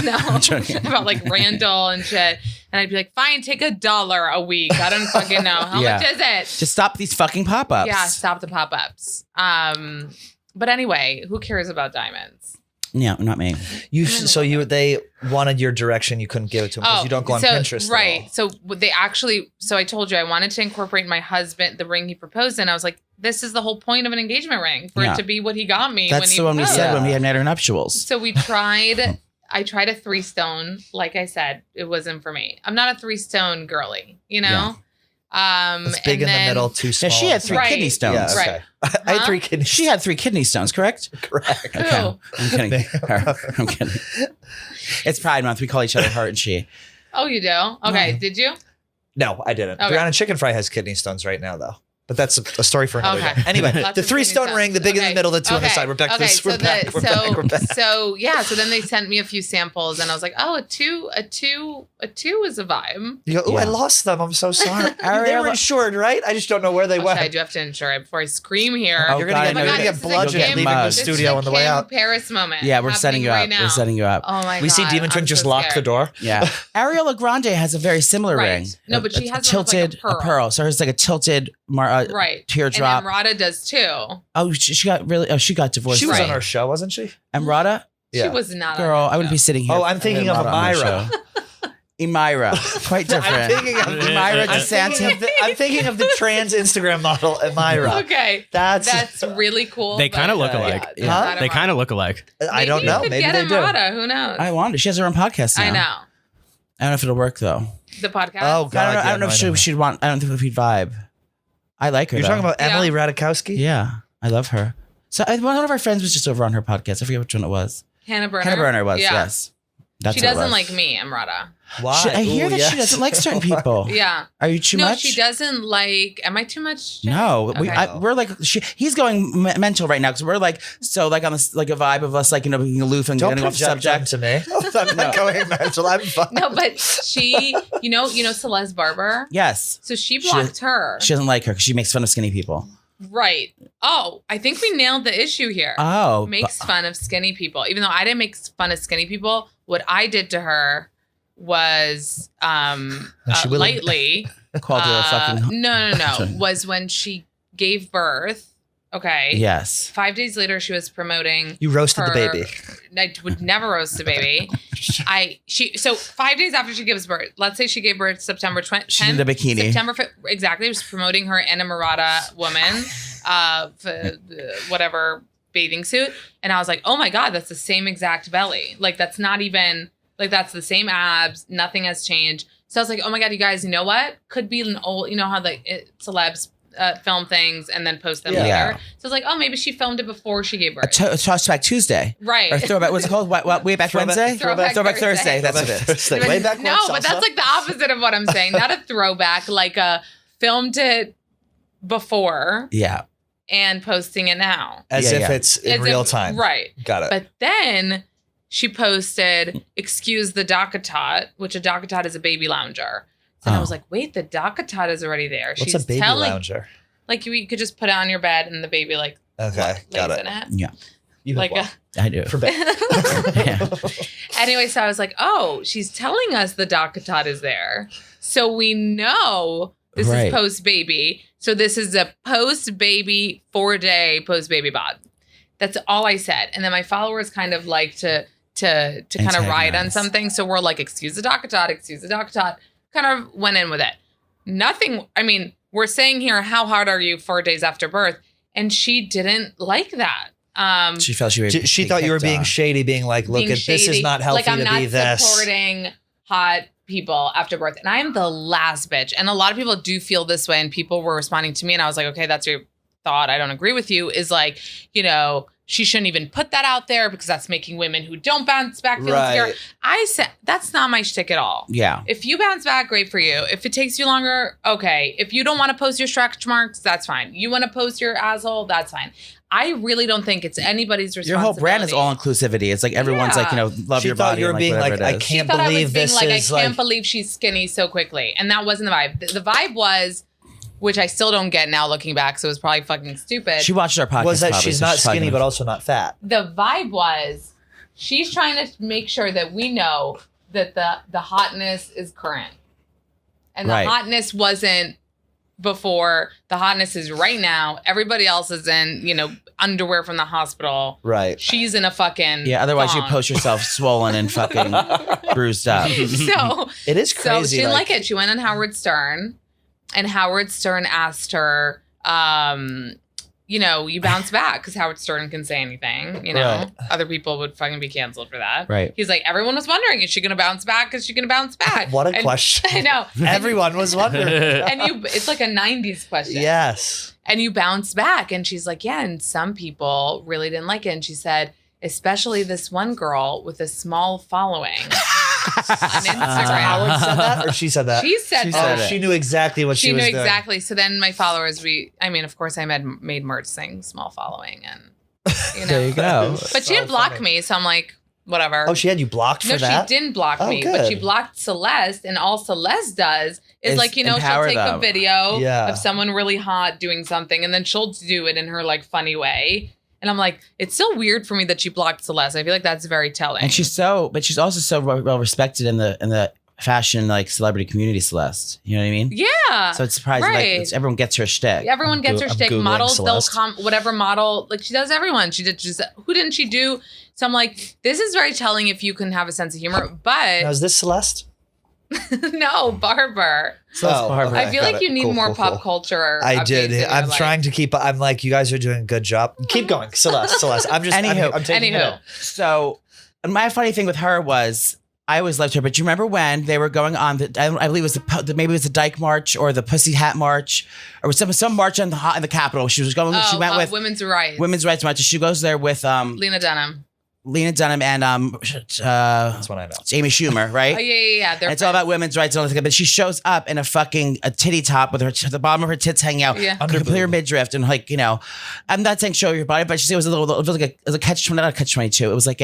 No, about like Randall and shit. And I'd be like, fine, take $1 a week. I don't fucking know. How much is it? Just stop these fucking pop-ups. Yeah, stop the pop-ups. But anyway, who cares about diamonds? Yeah, not me. They wanted your direction. You couldn't give it to them because you don't go on Pinterest. Right. So I told you I wanted to incorporate my husband, the ring he proposed in. I was like, this is the whole point of an engagement ring for it to be what he got me. That's the one we said when we had our nuptials. So we tried. I tried a 3-stone. Like I said, it wasn't for me. I'm not a 3-stone girly, Yeah. It's big in the middle, too small. Yeah, she had 3 kidney stones. Yeah, okay. Right. I had 3 kidney stones. She had 3 kidney stones, correct? Correct. Okay. Who? I'm kidding. I'm kidding. It's Pride Month. We call each other her and she. Oh, you do? Okay. No. Did you? No, I didn't. Okay. Brianna Chicken Fry has kidney stones right now, though. But that's a story for another day. Anyway, Lots the of 3-stone kidney ring, the big in the middle, the 2 on the side. We're back to this. We're back. So then they sent me a few samples and I was like, oh, a two is a vibe. You go, I lost them. I'm so sorry. They were insured, right? I just don't know where they went. I do have to insure it before I scream here. You're going to get bludgeoned leaving the studio on the way out. Paris moment. Yeah, we're setting you up. We're setting you up. Oh my God. We see Demon Twin just lock the door. Yeah. Ariana Grande has a very similar ring. No, but she has tilted a pearl. So hers like a tilted teardrop. And Emrata does too. Oh, she got divorced. She was on our show, wasn't she? Emrata? She was not. Girl, I wouldn't be sitting here. Oh, I'm thinking of Amira. Emira. Quite different. I'm thinking of Emira DeSantis. I'm thinking of the trans Instagram model, Emira. Okay. That's really cool. They kind of look alike. Huh? They kind of look alike. I don't know. Maybe they do. Emrata. Who knows? I want it. She has her own podcast now. I know. I don't know if it'll work though. The podcast? Oh, God. I don't know if she'd want. I don't think we'd vibe. I like her. You're talking about Emily Ratajkowski? Yeah, I love her. So one of our friends was just over on her podcast. I forget which one it was. Hannah Brenner. Hannah Brenner was, yes. She doesn't like me, Emrata. Why? I hear that she doesn't like certain people. Yeah. Are you too much? No, she doesn't like. Am I too much? No, Okay. we're like he's going mental right now because we're like on this like a vibe of us like being aloof and getting off the subject. To me. I'm not going mental. I'm fine. No, but she, you know Celeste Barber. Yes. So she blocked her. She doesn't like her because she makes fun of skinny people. Right. Oh, I think we nailed the issue here. Oh, makes fun of skinny people. Even though I didn't make fun of skinny people, what I did to was lightly called her a fucking no was when she gave birth. Okay. Yes. 5 days later, she was promoting. You roasted the baby. I would never roast a baby. So 5 days after she gives birth, let's say she gave birth September 20th. She's in the bikini. September 5th, exactly. She was promoting her Inamorata woman, whatever bathing suit. And I was like, oh my God, that's the same exact belly. Like, that's not even, like, that's the same abs. Nothing has changed. So I was like, oh my God, you guys, you know what? Could be an old, you know how celebs film things and then post them later. So I was like, oh, maybe she filmed it before she gave birth. Throwback Tuesday. Right. Or throwback, what's it called? Way Back Wednesday? Throwback Thursday. That's what it is. Way back when No, but that's like the opposite of what I'm saying. Not a throwback, like a filmed it before. Yeah. And posting it now. As if it's in real time. Right. Got it. But then she posted, excuse the Dakatot, which a Dakatot is a baby lounger. So I was like, wait, the Dakatot is already there. What's She's a baby lounger? Like you could just put it on your bed and the baby got lays it. in it. Yeah. You like I do. For bed. Yeah. Anyway, so I was like, oh, she's telling us the Dakatot is there. So we know this is post-baby. So this is a post-baby, 4-day post-baby bod. That's all I said. And then my followers kind of like to kind of ride on something. So we're like, excuse the Dakatot. Kind of went in with it. Nothing. I mean, we're saying here, how hard are you 4 days after birth? And she didn't like that. She felt she thought you were being shady, being like, look, this is not healthy like, I'm to not be this. supporting hot people after birth. And I am the last bitch. And a lot of people do feel this way. And people were responding to me. And I was like, okay, that's your thought. I don't agree with you. Is like, you know, she shouldn't even put that out there because that's making women who don't bounce back feel insecure. I said, that's not my shtick at all. Yeah. If you bounce back, great for you. If it takes you longer, okay. If you don't want to post your stretch marks, that's fine. You want to post your asshole, that's fine. I really don't think it's anybody's responsibility. Your whole brand is all inclusivity. It's like everyone's like, you know, love your body. She thought you were being like, I can't believe this is I can't believe she's skinny so quickly. And that wasn't the vibe. The vibe was, which I still don't get now looking back, so it was probably fucking stupid. She watched our podcast. Was that she's not skinny, but also not fat? The vibe was, she's trying to make sure that we know that the hotness is current. And the hotness wasn't before. The hotness is right now. Everybody else is in, you know, underwear from the hospital. Right. She's in a fucking otherwise thong. you post yourself swollen and fucking bruised up. So it is crazy. So she didn't like it. She went on Howard Stern. And Howard Stern asked her, you know, you bounce back because Howard Stern can say anything, you know. Other people would fucking be canceled for that. Right. He's like, everyone was wondering, is she going to bounce back? Is she going to bounce back? What a question. I know. Everyone was wondering. And it's like a 90s question. Yes. And you bounce back. And she's like, yeah, and some people really didn't like it. And she said, especially this one girl with a small following. On Instagram. Howard said that, or she said that? She said that. She knew exactly what she was doing. She knew exactly. So then my followers, of course, I made merch saying small following, and you know. There you go. But she didn't block me, so I'm like, whatever. Oh, she had you blocked for that? No, she didn't block me, good. but she blocked Celeste, and all Celeste does is like, you know, she'll take a video of someone really hot doing something, and then she'll do it in her like funny way. And I'm like, it's so weird for me that she blocked Celeste. I feel like that's very telling. And she's also so well respected in the fashion like celebrity community, Celeste. You know what I mean? Yeah. So it's surprising. Right. Like everyone gets her shtick. Everyone gets her shtick. Models, Celeste. they'll come, whatever model, like she does everyone. She did just, who didn't she do? So I'm like, this is very telling if you can have a sense of humor. But now, is this Celeste? No, Barber. Barber. I feel like you need more pop culture. I did. I'm trying to keep. I'm like, you guys are doing a good job. Keep going, Celeste. I'm just. I'm taking it. So, my funny thing with her was, I always loved her. But you remember when they were going on I believe it was maybe it was the Dyke March or the Pussy Hat March or some march in the Capitol. She was going. She went with Women's Rights. Women's Rights March. She goes there with Lena Dunham. And that's what I know. Amy Schumer, right? Oh yeah. It's all about women's rights and all that. But she shows up in a titty top with the bottom of her tits hanging out, clear midriff, and like, you know, I'm not saying show your body, but she said it was a catch, not a catch-22. It was like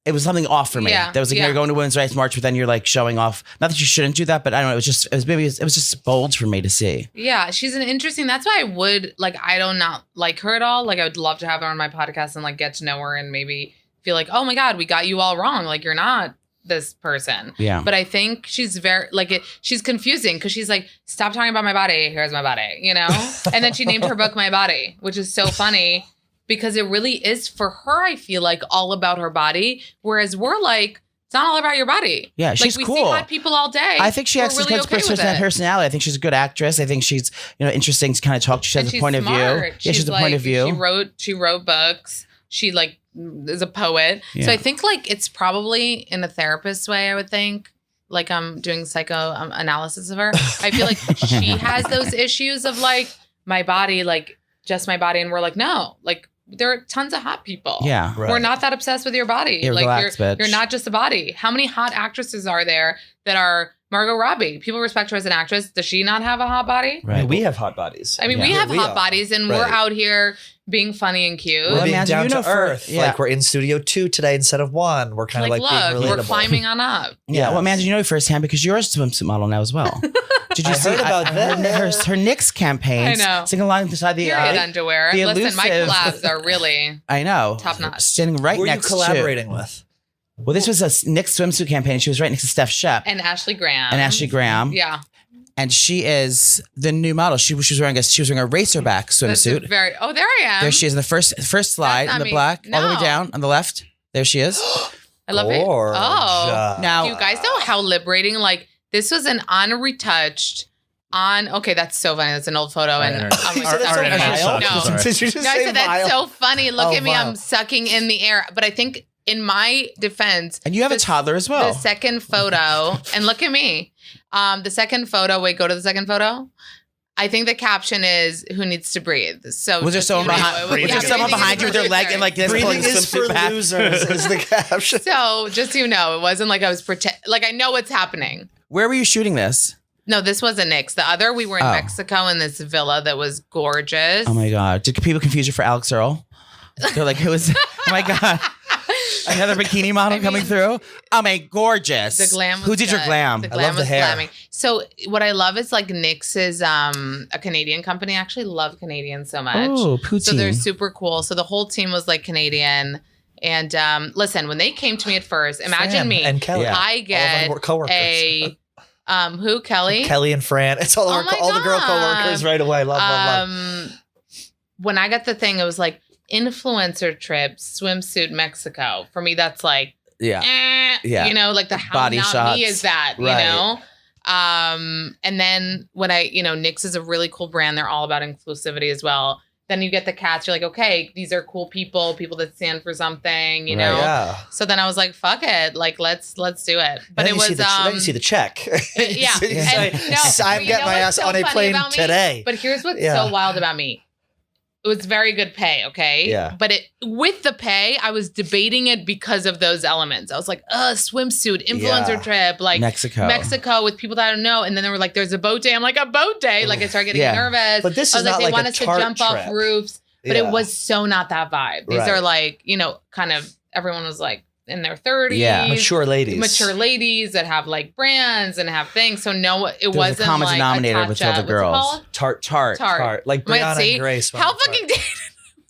it was something off for me. Yeah, that was like you're going to Women's Rights March, but then you're like showing off. Not that you shouldn't do that, but I don't know. It was just bold for me to see. Yeah, she's an interesting. That's why I would like. I don't not like her at all. Like I would love to have her on my podcast and like get to know her and maybe feel like, oh my God, we got you all wrong. Like you're not this person. Yeah. But I think she's very she's confusing because she's like, stop talking about my body. Here's my body. You know. And then she named her book My Body, which is so funny. Because it really is for her, I feel like all about her body. Whereas we're like It's not all about your body. Yeah, she's we cool. see hot people all day. I think she We're actually really has okay with it. personality. I think she's a good actress. I think she's interesting to kind of talk. She has And a point she's of view. smart. Yeah, she's a point of view. She wrote books. She like is a poet. Yeah. So I think like it's probably in a therapist way. I would think like I'm doing psychoanalysis of her. I feel like she has those issues of like my body, like just my body, and we're like no, like. There are tons of hot people. Yeah. We're not that obsessed with your body. Yeah, like relax, bitch. you're not just a body. How many hot actresses are there that are Margot Robbie? People respect her as an actress. Does she not have a hot body? I mean, we have hot bodies. I mean, we have hot bodies and we're Right. out here being funny and cute. We're being Amanda, down you to know earth. yeah. Like we're in studio 2 today instead of 1. We're kind of like look, being relatable. we're climbing on up. Yeah, well, Amanda, you know firsthand because you're a swimsuit model now as well. Did you I see heard about that. her Knicks campaign? I know. Singing along beside the Period underwear. the Listen, my elusive- collabs are really I know. top notch. Standing right Who are you next collaborating with? to. Well, this was a Knicks swimsuit campaign. She was right next to Steph Shep and Ashley Graham. Yeah. And she is the new model. She was wearing a racerback That's swimsuit. there I am. There she is in the first slide not in the me. black, all the way No. down on the left. There she is. I love it. Gorgeous. Oh, Now, do you guys know how liberating? Like this was an unretouched. Okay, that's so funny. That's an old photo, and Internet. I'm like, Our sorry. internet No, sucks. no. Did you just I say said that's vile? so funny. Look Oh, at me, vile. I'm sucking in the air. But I think in my defense, and you have a toddler as well. the second photo, and look at me. The second photo. Wait, go to the second photo. I think the caption is "Who needs to breathe." So Was there just, someone you know, behind? it Was yeah, there someone breathing behind is you with their for leg losers. and like this? Breathing pulling the is for swimsuit back? losers is the caption. So just so you know, it wasn't like I was like I know what's happening. Where were you shooting this? No, this wasn't Nick's. The other, we were in Oh. Mexico in this villa that was gorgeous. Oh my god! Did people confuse you for Alex Earl? They're like, who is? Oh my god! Another bikini model coming through. Oh my, gorgeous. The glam was Who did your good. glam? The I glam love the was hair. glamming. So what I love is like Nick's is a Canadian company. I actually love Canadians so much. Oh, poutine. So they're super cool. So the whole team was like Canadian. And listen, when they came to me at first, imagine Sam me. and Kelly. Yeah. I get All of our coworkers. a who Kelly? Kelly and Fran. It's all, Oh my all the girl God. coworkers right away. Love. When I got the thing, it was like influencer trip, swimsuit Mexico. For me, that's like, Yeah. Yeah. you know, like the how Body not shots. me is that, Right. you know? And then when Nick's is a really cool brand. They're all about inclusivity as well. Then you get the cats. You're like, okay, these are cool people that stand for something, you Right. know? Yeah. So then I was like, fuck it. Like, let's do it. But Then it you was, see then you see the check. yeah. You say, And no, I'm you getting know my what's ass so on a funny plane about me? today. But here's what's Yeah. so wild about me. It was very good pay, okay? Yeah. But with the pay, I was debating it because of those elements. I was like, swimsuit, influencer trip, like Mexico with people that I don't know. And then they were like, there's a boat day. I'm like, a boat day? Like I started getting Yeah. nervous. But this I is was not they like want a us to tart jump trip. off roofs. But Yeah. it was so not that vibe. These Right. are like, kind of everyone was like in their 30s. Yeah. Mature ladies that have like brands and have things. So no, it There's wasn't a common like denominator a with touch-up. all the What's it girls. called? Tart. Tart. Like Might Brianna see, and Grace. how fucking dated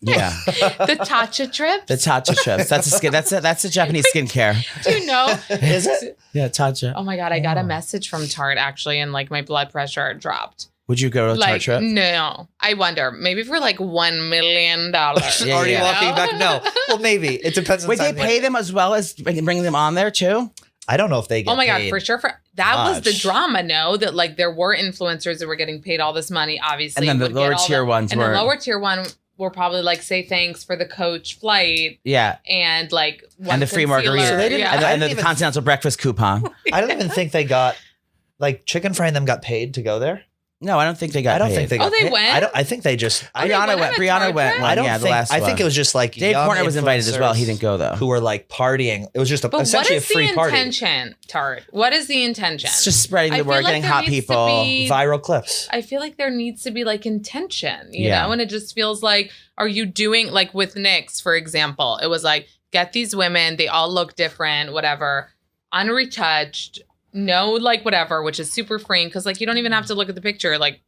Yeah. the Tatcha trips? The Tatcha chips. That's a skin. That's a Japanese skincare. Do you know? Is it? Yeah, Tatcha. Oh my God, I got a message from Tarte actually, and like my blood pressure dropped. Would you go to a Tart Like, trip? no. I wonder, maybe for like $1 million. Yeah, Already yeah. walking back? No. Well, maybe. It depends on Wait, the they time. pay them as well as bringing them on there too? I don't know if they get Oh my God, paid. for sure. That was the much. drama, no? That like there were influencers that were getting paid all this money, obviously. And then the would get lower all tier the- ones And weren't. the lower tier one were probably like, say thanks for the coach flight Yeah. and like one And the free concealer. margarita. So they didn't- Yeah. And the, I and the didn't even- continental breakfast coupon. I don't even think they got, like, Chicken Fry and them got paid to go there. No, I don't think they got I don't paid. think they got Oh, they paid. went? I think they just, Oh, they Brianna went went. on a Brianna Tart went. trip? One, I don't yeah, the think, last I think one. it was just like Dave young Portner was invited as well. He influencers didn't go though. who were like partying. It was just But what essentially a is free the party. intention, Tarte? What is the intention? It's just spreading I the feel word, like getting there hot needs to people. be- Viral clips. I feel like there needs to be like intention, you Yeah. know? And it just feels like, are you doing like with Nyx, for example? It was like, get these women, they all look different, whatever, unretouched, no like whatever, which is super freeing because like you don't even have to look at the picture. Like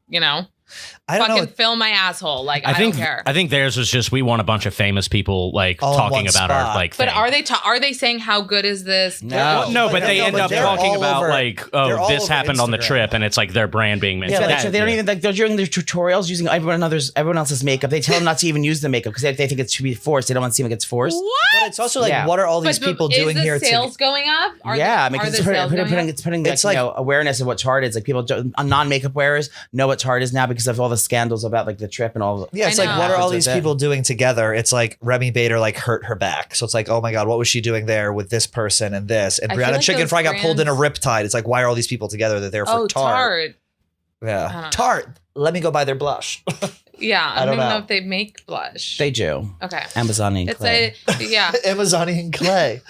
I don't fucking know. fill my asshole. Like, I think don't care. I think theirs was just we want a bunch of famous people like All in talking one about spot. our like. But thing. are they saying how good is this? No. Well, no, but they end up they're talking all about over- like, they're all this over happened on the Instagram. trip, and it's like their brand being mentioned. Yeah, like, That- so they don't even like they're doing their tutorials using everyone else's makeup. They tell them not to even use the makeup because they think it's to be forced. They don't want to seem like it's forced. What? But it's also like, Yeah. what are all these But people doing is here? the sales going up? I mean, 'cause the sales going up? it's putting It's like, like- awareness of what Tarte is. Like people, non-makeup wearers know what Tarte is now because of all the scandals about like the trip and all. Yeah, it's I like, know. what are all Happens these with it. people doing together? It's like Remy Bader like hurt her back. So it's like, oh my God, what was she doing there with this person and this? And I feel Brianna like Chicken those Fry got pulled in a brands- riptide. It's like, why are all these people together? They're there for Oh, Tarte. Tarte. I Yeah. don't know. Tarte. Let me go buy their blush. Yeah, I I don't don't even know know. if they make blush. They do. Okay. Amazon and It's Clay. yeah. Amazonian clay.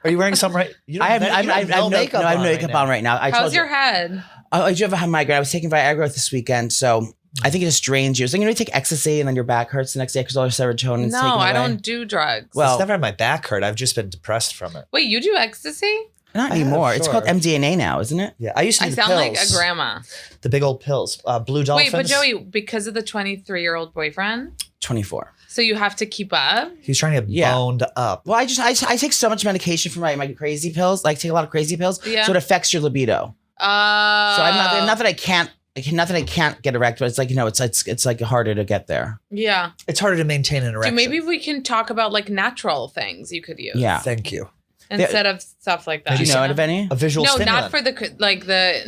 Are you wearing some right? You don't I have no makeup no makeup on right now. I How's told your you. head? I do have a migraine. I was taking Viagra this weekend, so I think it just drains you. It's like you take ecstasy and then your back hurts the next day because all your serotonin is No, taken away. I don't do drugs. Well- It's never had my back hurt. I've just been depressed from it. Wait, you do ecstasy? Not I have, anymore. It's sure. called MDMA now, isn't it? Yeah, I used to I do the sound like pills. a grandma. The big old pills. Blue dolphins. Wait, but Joey, because of the 23-year-old boyfriend, 24. so you have to keep up? He's trying to get Yeah. boned up. Well, I take so much medication for my crazy pills. Like take a lot of crazy pills, Yeah. so it affects your libido. So I'm not that I can't. Not that I can't get erect, but it's like it's like harder to get there. Yeah. It's harder to maintain an erection. Maybe we can talk about like natural things you could use. Yeah. Thank you. Instead of stuff like that. Do you know of any? A visual No, stimulant. not for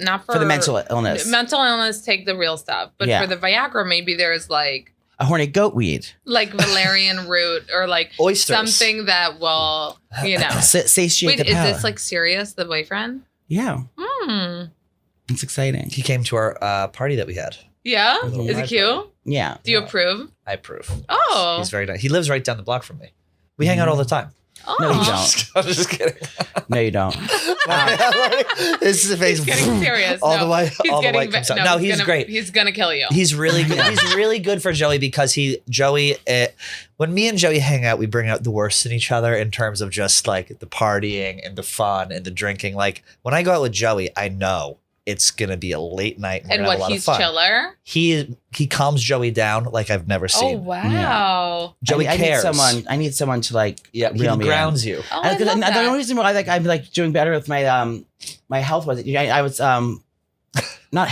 not for For the mental illness, Mental illness, take the real stuff. But Yeah. for the Viagra, maybe there's like a horny goat weed. valerian root or like Oysters. something that will, Satiate Wait, the is power. this like serious, the boyfriend? Yeah, Hmm. it's exciting. He came to our party that we had. Yeah? little Is it ride cute? Yeah. Do you approve? I approve. Oh. He's very nice. He lives right down the block from me. We hang out all the time. Oh. No, you don't. I'm just kidding. No, you don't. This is a face. He's getting serious. All no. the way. He's All the getting way comes out. no, No, he's gonna, great. He's gonna kill you. He's really good. He's really good for Joey because when me and Joey hang out, we bring out the worst in each other in terms of just like the partying and the fun and the drinking. Like when I go out with Joey, I know it's gonna be a late night and, and we're gonna have a what, lot he's of fun. chiller? He calms Joey down like I've never Oh seen. wow. Joey I cares. I need someone to like Yeah, he reel me in. grounds you. Oh, I love The only that. reason why I'm like doing better with my my health was I was not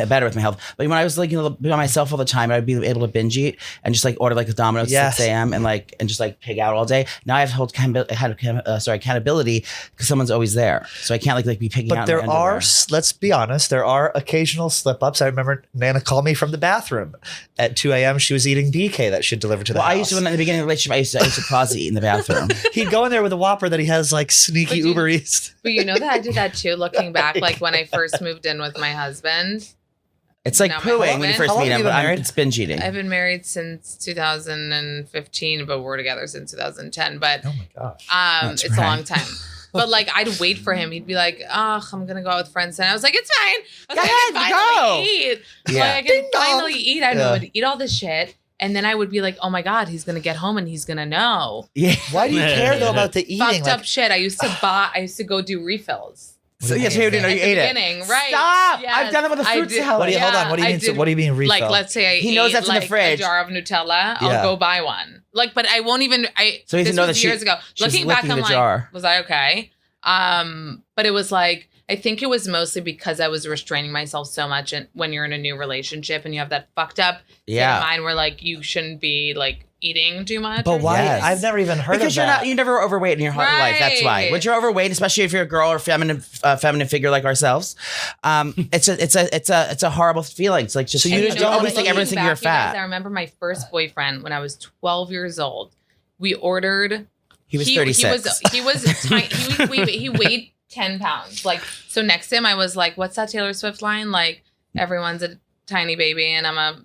better with my health, but when I was like by myself all the time, I'd be able to binge eat and just like order like a Domino's at 6 a.m. and just like pig out all day. Now I have accountability because someone's always there, so I can't like be pigging out. But in there my are, underwear. let's be honest, there are occasional slip ups. I remember Nana called me from the bathroom at 2 a.m. She was eating BK that she'd delivered to the Well, house. I used to, when in the beginning of the relationship, I used to pause eat in the bathroom. He'd go in there with a Whopper that he has like sneaky But you- Uber Eats. But you know that I did that too, looking back, like when I first moved in with my husband. It's like No, my pooing when you husband- first How long meet have him. you been married? It's binge eating. I've been married since 2015, but we're together since 2010. But Oh my gosh. That's it's a right. long time. But like I'd wait for him. He'd be like, "Oh, I'm gonna go out with friends," and I was like, "It's fine. I was Go like, ahead, I can finally go." eat. Yeah. Like, I can Ding dong. finally eat." I Yeah. would eat all this shit, and then I would be like, "Oh my god, he's gonna get home and he's gonna know." Yeah. Why do you care though about the eating? Fucked Like, up shit. I used to go do refills. So yes, you didn't know At you the ate it. beginning, right? Stop! Yes, I've done it with a I fruit did- salad. what do you, hold on. What do you I mean? did- What do you mean refill? Like, let's say I He ate knows that's in the like fridge. a jar of Nutella. I'll Yeah. go buy one. Like, but I won't even. So he this doesn't know was that she- years ago. she was Looking back, licking I'm the like, jar. was I okay? But it was like I think it was mostly because I was restraining myself so much, and when you're in a new relationship and you have that fucked up state of mind where like you shouldn't be like eating too much. but or why? Yes. I've never even heard Because of you're that. not, you never were overweight in your whole life. That's why. Right. Once you're overweight, especially if you're a girl or feminine figure like ourselves, it's a horrible feeling. It's like just So you you just know, always looking think everything back, you're you guys, I fat. remember my first boyfriend when I was 12 years old. We ordered. He was 36. He was tiny. He weighed 10 pounds. Like, so next to him, I was like, "What's that Taylor Swift line? Like, everyone's a tiny baby and I'm a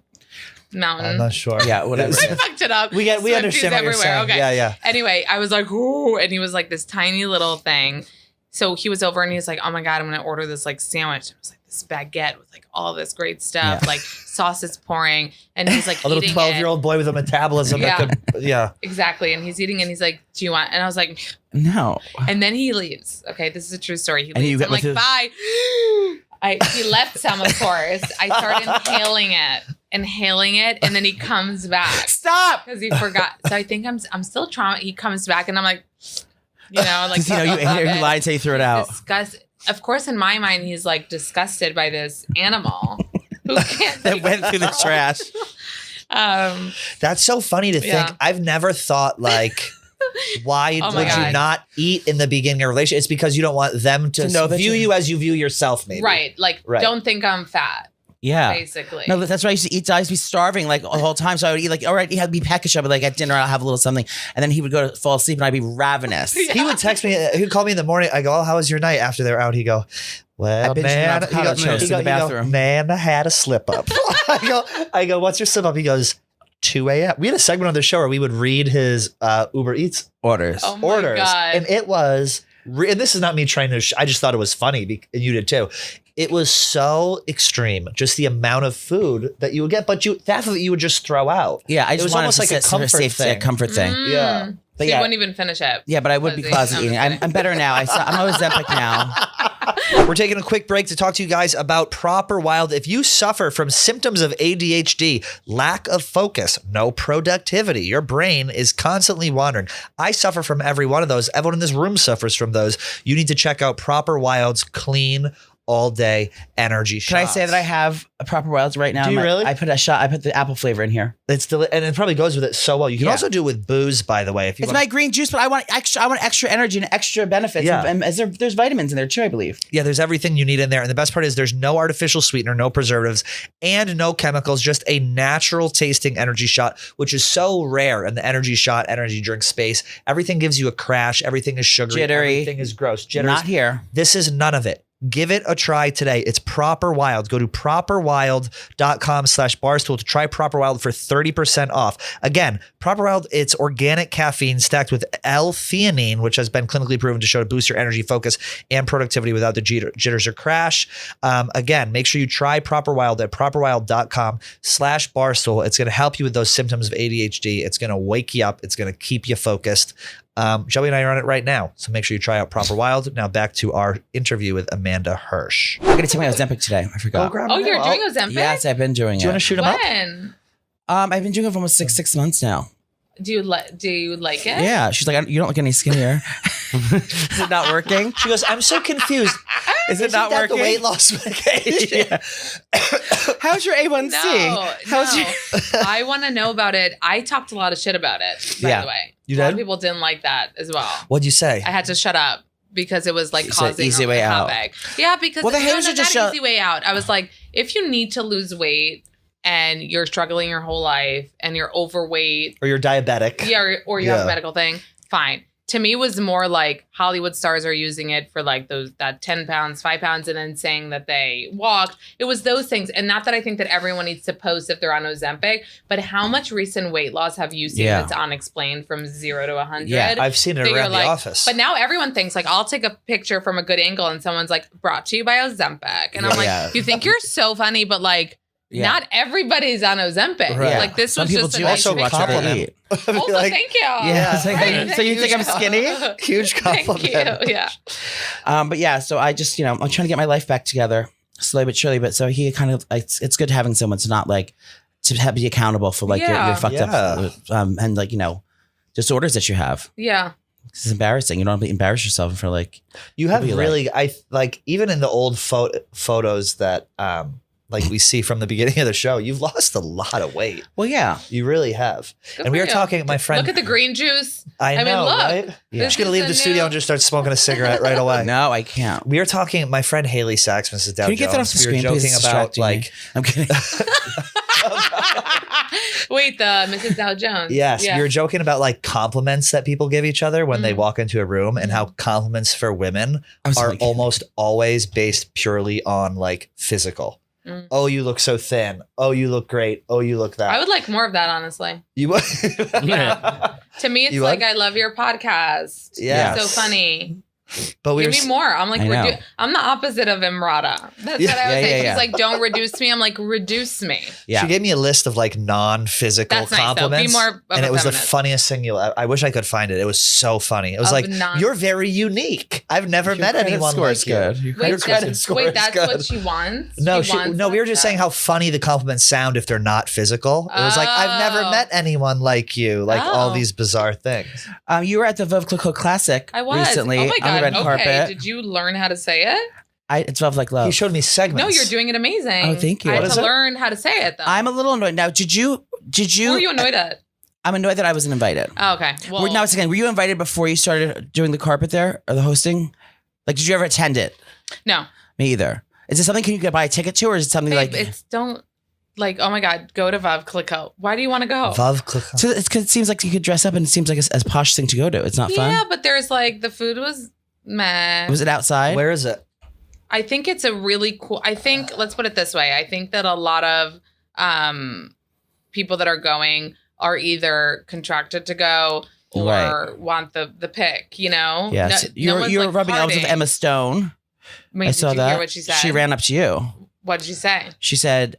mountain." I'm not sure. Yeah, whatever. I fucked it up. We Swifties understand what you're saying. Okay. Yeah. Anyway, I was like, "Ooh," and he was like this tiny little thing. So he was over and he was like, "Oh my god, I'm gonna order this like sandwich." I was like, this baguette with like all this great stuff, Yeah. like sauces pouring, and he's like A little eating 12-year-old boy with a metabolism that Yeah. could, yeah. Exactly, and he's eating, and he's like, "Do you want?" And I was like, No. and then he leaves. Okay, this is a true story. He And you leaves. get I'm like, with his- "Bye." He left some, of course. I started inhaling it, and then he comes back. Stop! Because he forgot. So I think I'm still traumatized. He comes back, and I'm like, you ate it, you lied until you threw it out. Of course, in my mind, he's like disgusted by this animal who can't that went through the trash. That's so funny to think. I've never thought like, why would you not eat in the beginning of a relationship? It's because you don't want them to view you as you view yourself, maybe. Right. Don't think I'm fat. Yeah. Basically. No, that's what I used to eat. I used to be starving like the whole time. So I would eat like, all right, he had to be packaged up. But like at dinner, I'll have a little something. And then he would go to fall asleep and I'd be ravenous. Yeah. He would text me. He would call me in the morning. I go, oh, how was your night after they're out? He go, well, man, in the bathroom. Man, I had a slip up. I go, what's your slip up? He goes, 2 a.m. We had a segment on the show where we would read his Uber Eats orders. Oh my God. And it was, and this is not me trying to, I just thought it was funny, and you did too. It was so extreme, just the amount of food that you would get, but half of it you would just throw out. Yeah, I just it was wanted almost like a comfort thing. Yeah. But you wouldn't even finish it. Yeah, but I would be closet eating. I'm better now. I'm Ozempic now. We're taking a quick break to talk to you guys about Proper Wild. If you suffer from symptoms of ADHD, lack of focus, no productivity, your brain is constantly wandering. I suffer from every one of those. Everyone in this room suffers from those. You need to check out Proper Wild's clean all-day energy shots. Can I say that I have a Proper Wilds right now? Do you really? I put the apple flavor in here. It's and it probably goes with it so well. You can also do it with booze, by the way. If you it's my green juice, but I want extra energy and extra benefits. Yeah. And there's vitamins in there too, I believe. Yeah, there's everything you need in there. And the best part is there's no artificial sweetener, no preservatives, and no chemicals, just a natural tasting energy shot, which is so rare in the energy shot, energy drink space. Everything gives you a crash. Everything is sugary. Jittery. Everything is gross. Jitters. Not here. This is none of it. Give it a try today. It's Proper Wild. Go to properwild.com/barstool to try Proper Wild for 30% off. Again, Proper Wild, it's organic caffeine stacked with L-theanine, which has been clinically proven to show to boost your energy, focus, and productivity without the jitters or crash. Again, make sure you try Proper Wild at properwild.com/barstool. It's going to help you with those symptoms of ADHD. It's going to wake you up. It's going to keep you focused. Joey and I are on it right now, so make sure you try out Proper Wild. Now back to our interview with Amanda Hirsch. I'm going to take my Ozempic today. I forgot. Oh, you're doing Ozempic? Yes, I've been doing it. Do you want to shoot him up? When? I've been doing it for almost six months now. Do you like it? Yeah. She's like, you don't look any skinnier. Is it not working? She goes, I'm so confused. Is it not working? The weight loss medication? Yeah. How's your A1C? No. I want to know about it. I talked a lot of shit about it, by the way. You A lot did? of people didn't like that as well. What'd you say? I had to shut up because it was like It's an causing easy way out. havoc. Yeah, because Well, the haters are just easy way out. I was like, if you need to lose weight and you're struggling your whole life and you're overweight, Or you're diabetic. yeah, or you have a medical thing, fine. To me, it was more like Hollywood stars are using it for like that 10 pounds, 5 pounds, and then saying that they walked. It was those things. And not that I think that everyone needs to post if they're on Ozempic, but how much recent weight loss have you seen that's unexplained from 0 to 100? Yeah, I've seen it around the office. But now everyone thinks like, I'll take a picture from a good angle and someone's like, brought to you by Ozempic. And I'm like, you think you're so funny, but like, not everybody's on Ozempic. Right. Like this Some was people just do a also nice compliment. picture. Also, thank you. Yeah. So you think I'm skinny? Huge compliment. Thank you. Yeah. But yeah, so I just, I'm trying to get my life back together slowly but surely. But so he kind of, it's good having someone to not like, to be accountable for like your fucked up, and like, disorders that you have. Yeah. It's embarrassing. You don't embarrass yourself for like. You have really, even in the old photos that, like we see from the beginning of the show, you've lost a lot of weight. Well, yeah. You really have. Good and we for were you. talking, my friend. Look at the green juice. I mean, know, look. right? Yeah. She's going to leave the studio and just start smoking a cigarette right away. No, I can't. We were talking, my friend Haley Sachs, Mrs. Dow Can you get that off the we screen, were joking please? It's about distracting me. I'm kidding. Wait, the Mrs. Dow Jones. Yes, Yeah. we were joking about like compliments that people give each other when they walk into a room, and how compliments for women are almost always based purely on like physical. Oh, you look so thin. Oh, you look great. Oh, you look that. I would like more of that, honestly. You would? Yeah. To me, it's You like, would? I love your podcast. Yeah. It's so funny. But we Give me more. I'm like, I know. I'm the opposite of Emrata. That's Yeah. what I would say. Yeah. She's like, don't reduce me. I'm like, reduce me. Yeah. She gave me a list of like non-physical That's nice, though. compliments. Be more of and a it was feminist. the funniest thing I wish I could find it. It was so funny. It was Of like, non- you're very unique. I've never met credit anyone score like is you. good. Your Your credit score is that's good. what she wants? No, She wants we were just that? saying how funny the compliments sound if they're not physical. It was like, I've never Oh. met anyone like you. Like all Oh. these bizarre things. You were at the Veuve Clicquot Classic I was. recently Oh my God. on the red okay. carpet. Did you learn how to say it? It's Veuve Like Love. He showed me segments. No, you're doing it amazing. Oh, thank you. I What had is to it? learn how to say it though. I'm a little annoyed now. Did you? Who are you annoyed at? I'm annoyed that I wasn't invited. Oh, okay. Well, Now it's again. Were you invited before you started doing the carpet there or the hosting? Like, did you ever attend it? no. Me either. Is it something can you buy a ticket to, or is it something Babe, like? it's don't like. Oh my God, go to Veuve Clicquot. Why do you want to go? Veuve Clicquot. So it's 'cause it seems like you could dress up, and it seems like a posh thing to go to. It's not fun. Yeah, but there's like the food was meh. Was it outside? Where is it? I think it's a really cool. I think let's put it this way. I think that a lot of people that are going are either contracted to go or Right. want the pick. You know. Yes. No You're one's, rubbing elbows with partying. Emma Stone. Wait, I did saw you that. hear what she said? She ran up to you. What did she say? She said,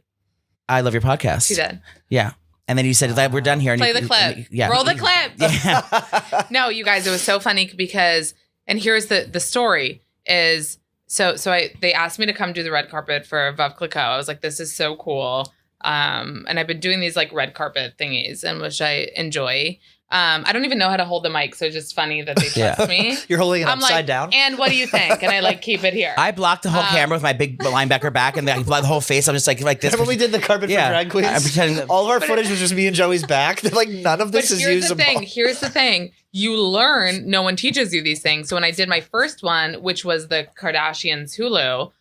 "I love your podcast." She did. Yeah. And then you said, "We're done here." And Play you- the clip. Yeah. Roll the clip. Yeah. No, you guys, it was so funny because, and here's the story is, they asked me to come do the red carpet for Veuve Clicquot. I was like, this is so cool. And I've been doing these like red carpet thingies and which I enjoy. I don't even know how to hold the mic. So it's just funny that they trust me. You're holding it I'm upside like, down. and what do you think? And I like keep it here. I blocked the whole camera with my big linebacker back, and I blocked the whole face. I'm just like this. Remember when we did the carpet Yeah. for drag queens? I'm pretending that- All of our footage was just me and Joey's back. They're like, none of this But is here's usable. the thing. Here's the thing. You learn. No one teaches you these things. So when I did my first one, which was the Kardashians Hulu,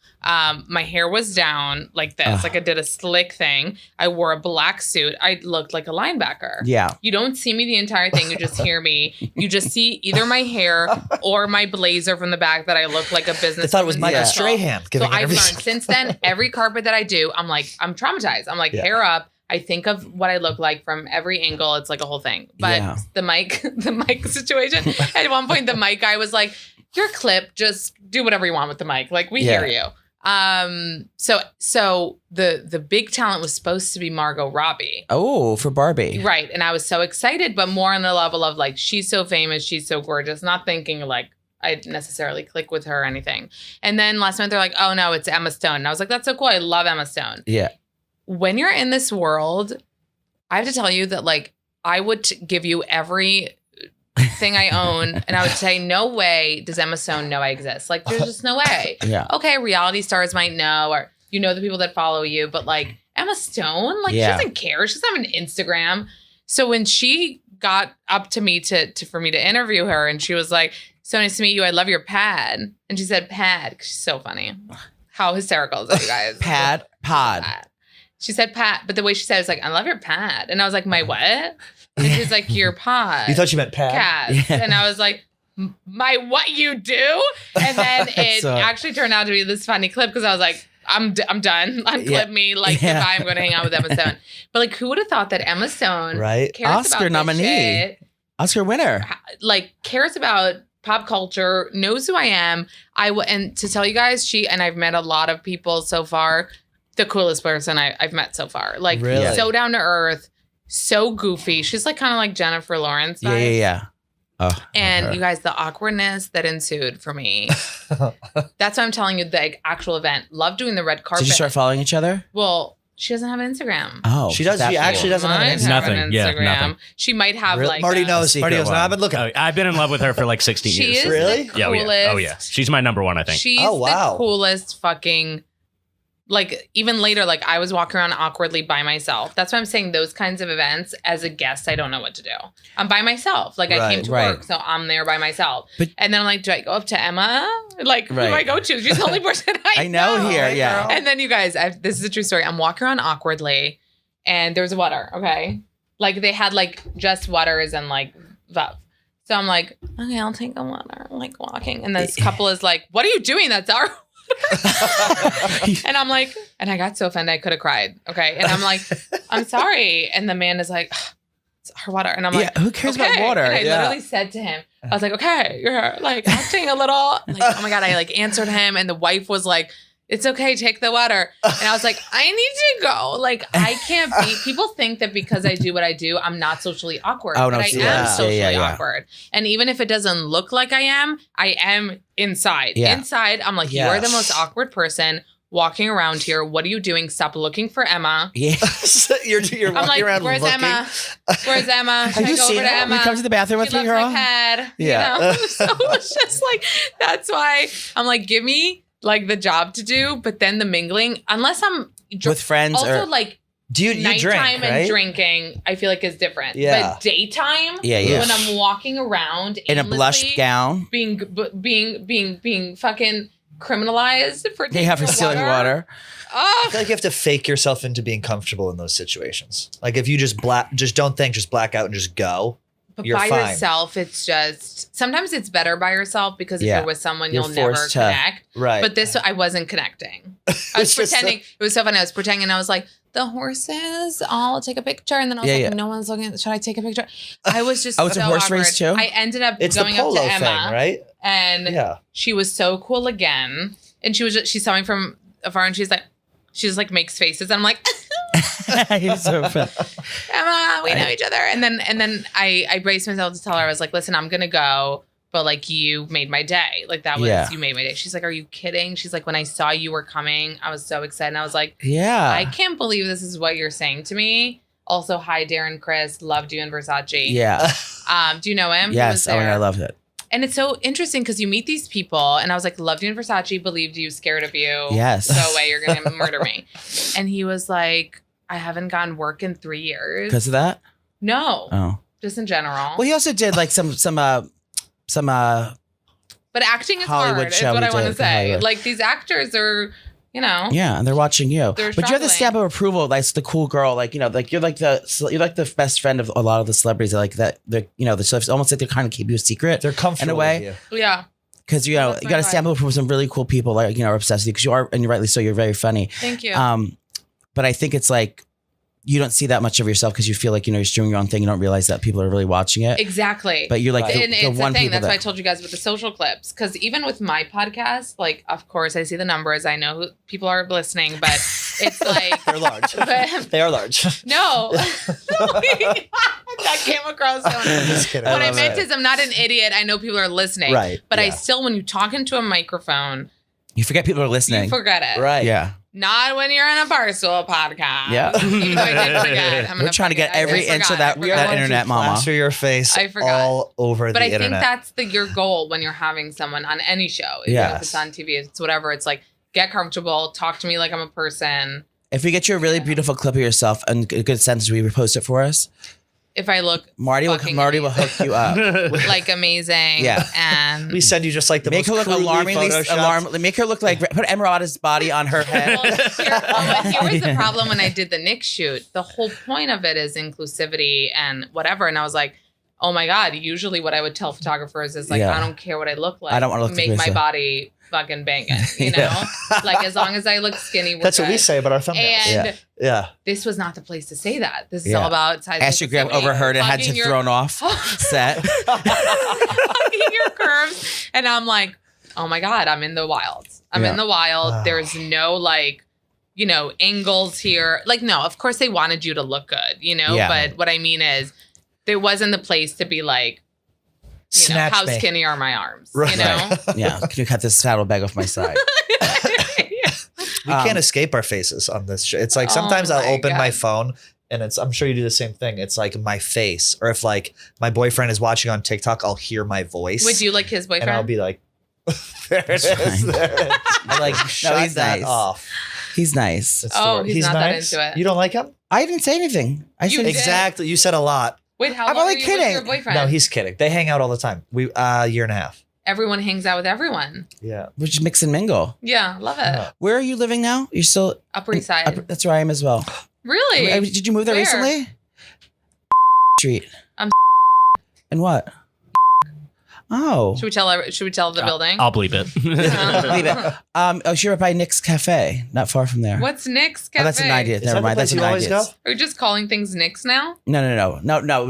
my hair was down like this. Like I did a slick thing. I wore a black suit. I looked like a linebacker. Yeah. You don't see me the entire thing. You just hear me. You just see either my hair or my blazer from the back that I look like a business. I thought it was Michael Yeah. Strahan So giving I've interviews. learned since then, every carpet that I do, I'm traumatized. I'm like, Yeah. hair up. I think of what I look like from every angle. It's like a whole thing. But Yeah. the mic situation, at one point, the mic guy was like, your clip, just do whatever you want with the mic. Like, we hear you. So the big talent was supposed to be Margot Robbie. Oh, for Barbie. Right. And I was so excited, but more on the level of like, she's so famous, she's so gorgeous, not thinking like I'd necessarily click with her or anything. And then last month they're like, oh no, it's Emma Stone. And I was like, that's so cool. I love Emma Stone. Yeah. When you're in this world, I have to tell you that like, I would give you every thing I own. And I would say, no way does Emma Stone know I exist. Like, there's just no way. Yeah. Okay, reality stars might know, or you know the people that follow you, but like Emma Stone, like Yeah. she doesn't care. She doesn't have an Instagram. So when she got up to me for me to interview her, and she was like, "So nice to meet you. I love your pad." And she said pad. She's so funny. How hysterical is that, you guys? Pod. She said pad, but the way she said it was like, "I love your pad," and I was like, "My what?" And she's like, "Your pod." You thought she meant pad? Cats. Yeah. And I was like, my what you do? And then it So- actually turned out to be this funny clip because I was like, I'm done. Unclip me. Like, Yeah. goodbye. I'm going to hang out with Emma Stone. But like, who would have thought that Emma Stone Right. cares Oscar about this nominee. shit, Oscar winner. like cares about pop culture, knows who I am. And to tell you guys, I've met a lot of people so far, the coolest person I've met so far. Like, Really? so down to earth, so goofy. She's like kind of like Jennifer Lawrence vibes. Yeah. Oh, And okay. you guys, the awkwardness that ensued for me. That's why I'm telling you the actual event. Love doing the red carpet. Did you start following each other? Well, she doesn't have an Instagram. Oh, She does. that She cool. actually doesn't have an Might Instagram. Nothing. an Yeah, Instagram. nothing. She might have Really? like Marty a- knows. secret Marty knows. one. No, I've been looking. Oh, I've been in love with her for like 16 She years. is Really? the Yeah, coolest. oh yeah. She's my number one, I think. She's Oh, wow. the coolest fucking. Like, even later, like, I was walking around awkwardly by myself. That's why I'm saying those kinds of events, as a guest, I don't know what to do. I'm by myself. Like, I came to Right. work, so I'm there by myself. But- and then I'm like, do I go up to Emma? Like, who do I Right. go to? She's the only person I I know here. Right, Yeah. girl. And then you guys, this is a true story. I'm walking around awkwardly, and there was water. Okay, like they had like just waters and like Veuve. So I'm like, okay, I'll take the water. I'm like walking, and this couple is like, "What are you doing? That's our." And I'm like, and I got so offended I could have cried. Okay, and I'm like, I'm sorry. And the man is like, it's our water, and I'm like, Yeah, who cares about okay. water? And I Yeah. literally said to him, I was like, okay, you're like acting a little. Like, oh my God, I like answered him, and the wife was like, it's okay, take the water. And I was like, I need to go. Like, I can't be. People think that because I do what I do, I'm not socially awkward. Oh, no, but I yeah. am socially Yeah. awkward. And even if it doesn't look like I am inside. Yeah. Inside, I'm like, you are the most awkward person walking around here. What are you doing? Stop looking for Emma. Yeah. you're I'm walking like, around where's looking. Emma? Where's Emma? Should Have I you go seen over to her? Emma? You come to the bathroom with She me, loves girl? my head. Yeah. You know? So it's just like, that's why I'm like, give me like the job to do, but then the mingling, unless I'm With friends also or like Do you nighttime drink, right? and drinking, I feel like is different. Yeah. But daytime, Yeah. when I'm walking around in a blush aimlessly, gown. being fucking criminalized for taking For stealing water. I feel like you have to fake yourself into being comfortable in those situations. Like if you just don't think, just black out and just go. But You're by fine. yourself, it's just sometimes it's better by yourself because if Yeah. you're with someone, You're you'll never forced to- connect. Right. But this, I wasn't connecting. I was It's just pretending. It was so funny. I was pretending, and I was like, "The horses, I'll take a picture." And then I was like, "No one's looking. Should I take a picture?" I was just Oh, it's so a horse awkward. race too? I ended up it's the going up polo to thing, Emma, right? and Yeah. she was so cool again. And she saw me from afar, and she just like makes faces. And I'm like, You're so fun. Emma, we know each other. And then I braced myself to tell her, I was like, listen, I'm gonna go, but like you made my day. Like that was you made my day. She's like, are you kidding? She's like, when I saw you were coming, I was so excited. And I was like, Yeah. I can't believe this is what you're saying to me. Also, hi, Darren Chris, loved you in Versace. Yeah. Do you know him? He Yes. was Oh, and there. I loved it. And it's so interesting because you meet these people, and I was like, loved you in Versace, believed you, scared of you. Yes. Go away, you're going to murder me. And he was like, I haven't gotten work in 3 years. Because of that? No, Oh. just in general. Well, he also did like some But acting is Hollywood hard, is show what we I want to did, say. Hollywood. Like these actors are, yeah, and they're watching you. They're But you have the struggling. stamp of approval. That's the cool girl. Like, like you're like the best friend of a lot of the celebrities. Like that, the celebrities almost like they kind of keep you a secret. They're comfortable in a way. with Yeah. Because you That's you my got a vibe. stamp of approval from some really cool people. Like are obsessed with you because you are, and you're rightly so. You're very funny. Thank you. But I think it's like you don't see that much of yourself because you feel like you're just doing your own thing. You don't realize that people are really watching it. Exactly. But you're like And the it's one the thing. people That's why I told you guys with the social clips. Because even with my podcast, like, of course, I see the numbers. I know who people are listening, but it's like They're large. But- They are large. no, that came across. Just kidding. What I love meant it. is, I'm not an idiot. I know people are listening, Right, But I yeah. still, when you talk into a microphone, You forget people are listening. you forget it. Right. Yeah. Not when you're in a Barstool podcast. Yeah. Even though I did forget. I'm We're gonna trying to get forget. I every forgot. inch of I that- forgot. that internet, mama. Plaster your face I forgot. all over But the I think internet. that's your goal when you're having someone on any show. Even Yes. if it's on TV, it's whatever. It's like, get comfortable, talk to me like I'm a person. If we get you a really beautiful clip of yourself and a good sentence, will you repost it for us? If I look Marty will fucking hook you up. like amazing. Yeah. And we send you just like the Make her most look crudely alarmingly photoshopped- Make her look like put Emeralda's body on her head. here was the problem when I did the Nick shoot. The whole point of it is inclusivity and whatever. And I was like, oh my God, usually what I would tell photographers is like, Yeah. I don't care what I look like. I don't wanna look Make like my this. body fucking banging, you know? Like as long as I look skinny, we're That's what we good. say about our thumbnails. And yeah. this was not the place to say that. This is Yeah. all about size. Ashley Graham overheard and had Hugging you your- thrown off set. hugging your curves. And I'm like, oh my God, I'm in the wild. I'm Yeah. in the wild. There's no like, angles here. Like, no, of course they wanted you to look good, Yeah. but what I mean is there wasn't the place to be like, Snatch how me. skinny are my arms? Right. Yeah. Can you cut this saddlebag off my side? We can't escape our faces on this show. It's like Oh sometimes I'll my open my God. phone and I'm sure you do the same thing. It's like my face. Or if like my boyfriend is watching on TikTok, I'll hear my voice. Would you like his boyfriend? And I'll be like, there it is. fine. There it is. I like shut he's that nice. off. He's nice. That's the Oh, word. he's not that into it. You don't like him? I didn't say anything. I You said did. Exactly. You said a lot. Wait, how I'm long only are you with kidding. your boyfriend? No, he's kidding. They hang out all the time. We year and a half. Everyone hangs out with everyone. Yeah. we just mix and mingle. Yeah, love it. Yeah. Where are you living now? You're still Upper East Side. That's where I am as well. Really? Did you move there Where? recently? Street. I'm And what? Oh. Should we tell the building? I'll bleep it. Leave it. She were by Nick's Cafe, not far from there. What's Nick's Cafe? Oh, that's an idea. Never mind. That's an idea. Are we just calling things Nick's now? No.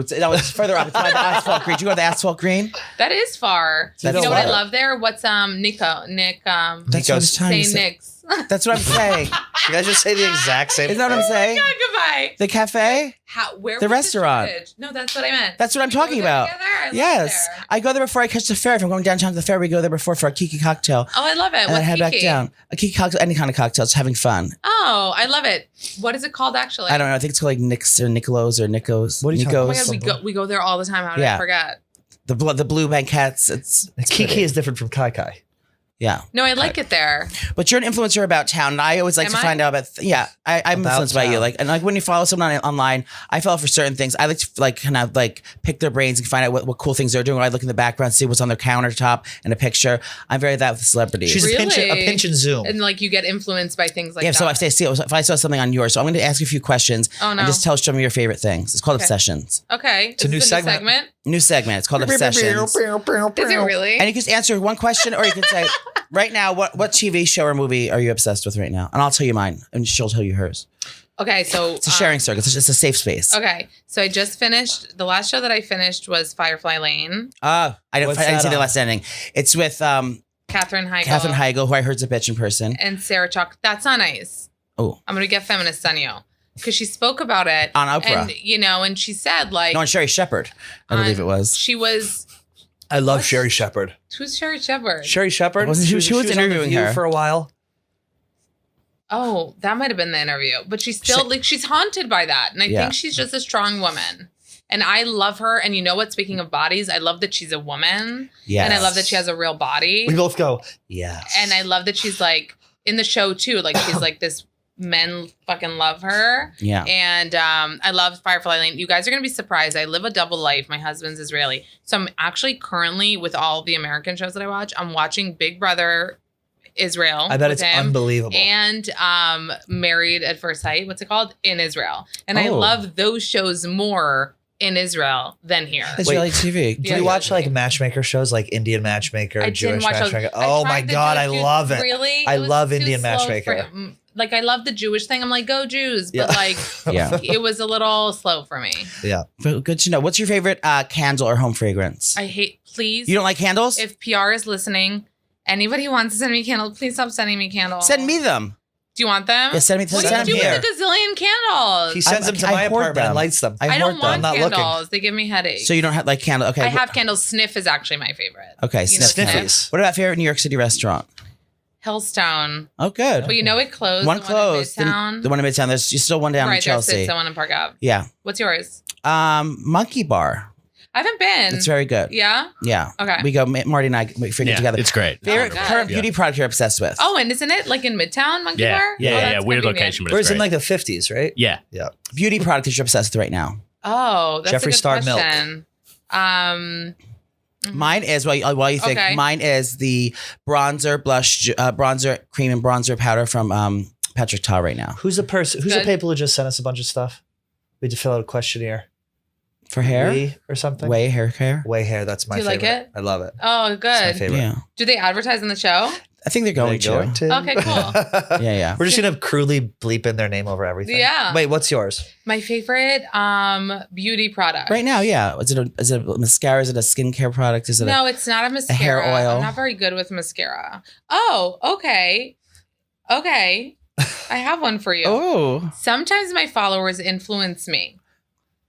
It's further up. It's by the Asphalt Green. Do you go to the Asphalt Green? That is far. That's you know what I far. love there? What's Nick? That's what I'm trying to Say say. Nick's. That's what I'm saying. You guys just say the exact same Isn't that what I'm saying? God, goodbye. The cafe? Where The was restaurant. footage? No, that's what I meant. That's what I'm talking Go there about. together? I love Yes. there. I go there before I catch the ferry. If I'm going downtown to the ferry, we go there before for a Kiki cocktail. Oh, I love it. And then What's head back Kiki? down. A Kiki cocktail, any kind of cocktail. It's having fun. Oh, I love it. What is it called actually? I don't know. I think it's called like Nick's or Nicolos or Nikos. What are you talking Oh my Nikos. God, we go there all the time. How did Yeah. I forget? The blue banquettes. It's Kiki pretty. is different from Kai Kai. Yeah. No, I like it there. But you're an influencer about town, and I always like Am to I? find out about. I'm About influenced by you. town. Like when you follow someone online, I follow for certain things. I like to kind of pick their brains and find out what cool things they're doing. I look in the background, see what's on their countertop and a picture. I'm very that with celebrities. She's a pinch Really? and zoom. And like you get influenced by things like yeah, that. so if I saw something on yours, so I'm going to ask you a few questions. Oh, no. And just tell us some of your favorite things. It's called Okay. Obsessions. Okay. It's a new segment. New segment. It's called Obsessions. Is it really? And you can just answer one question, or you can say, right now, what TV show or movie are you obsessed with right now? And I'll tell you mine, and she'll tell you hers. Okay, so It's a sharing circle. It's just a safe space. Okay, so I just finished. The last show that I finished was Firefly Lane. I didn't What's see that the on? last ending. It's with Katherine Heigl. Katherine Heigl, who I heard's a bitch in person. And Sarah Chalk. That's not nice. Oh, I'm gonna get feminist on you because she spoke about it On Oprah. and she said like no, on Sherry Shepherd, I believe it was. she was. I love What? Sherry Shepherd. Who's Sherry Shepherd? Sherry Shepherd. Wasn't she was on The interviewing View her. for a while. Oh, that might have been the interview. But she's still she's haunted by that, and I Yeah. think she's just a strong woman. And I love her. And you know what? Speaking of bodies, I love that she's a woman. Yes. And I love that she has a real body. We both go, yes. And I love that she's like in the show too. Like she's like this. Men fucking love her. Yeah. And I love Firefly Lane. You guys are gonna be surprised. I live a double life. My husband's Israeli, so I'm actually currently with all the American shows that I watch. I'm watching Big Brother Israel. I bet with it's him, unbelievable. And Married at First Sight. What's it called? In Israel. And I Oh. love those shows more in Israel than here. Israeli TV. Do Yeah, you watch yeah. like matchmaker shows like Indian Matchmaker, I Jewish didn't watch those. Matchmaker? I Oh tried my the God, I Jewish- love it. Really? I It was love too Indian slow Matchmaker. Like I love the Jewish thing. I'm like, go Jews. But Yeah. like Yeah. it was a little slow for me. Yeah. But good to know. What's your favorite candle or home fragrance? I hate, please. You don't like candles? If PR is listening, anybody who wants to send me candles, please stop sending me candles. Send me them. Do you want them? Yeah, send me. What do send you them do here. with a gazillion candles? He sends them to I my hoard apartment them. and lights them. I don't hoard want I'm not looking. candles. They give me headaches. So you don't have like candle. Okay. I have candles. Sniff is actually my favorite. Okay. You know, Sniff. Sniffies. What about favorite New York City restaurant? Hillstone. Oh, good. But you know it closed. One the closed. One in Midtown. The one in Midtown. There's still one down in right, Chelsea. there's someone in Park Ave. Yeah. What's yours? Monkey Bar. I haven't been. It's very good. Yeah? Yeah. Okay. We go. Marty and I we frequent Yeah, together. it's great. Favorite Oh, good. current Yeah. beauty product you're obsessed with? Oh, and isn't it like in Midtown, Monkey Yeah, Bar? yeah, Oh, yeah, that's weird convenient. location, but Where's it's in great. like the 50s, right? Yeah. Yeah. Beauty product that you're obsessed with right now. Oh, that's Jeffree a good Star milk. question. Mine is while you think. Okay. Mine is the bronzer blush, bronzer cream and bronzer powder from Patrick Ta right now Who's the person? Who's Good. the people who just sent us a bunch of stuff? We had to fill out a questionnaire. for hair. Way or something? Way hair care. Way hair. That's my Do you like favorite. it? I love it. Oh, It's my good. favorite. Yeah. Do they advertise in the show? I think they're going to. Okay, cool. Yeah. We're just gonna crudely bleep in their name over everything. Yeah. Wait, what's yours? My favorite beauty product. Right now, yeah. Is it a mascara? Is it a skincare product? Is it No, it's not a mascara. hair oil? I'm not very good with mascara. Oh, okay. Okay. I have one for you. Oh, Sometimes my followers influence me.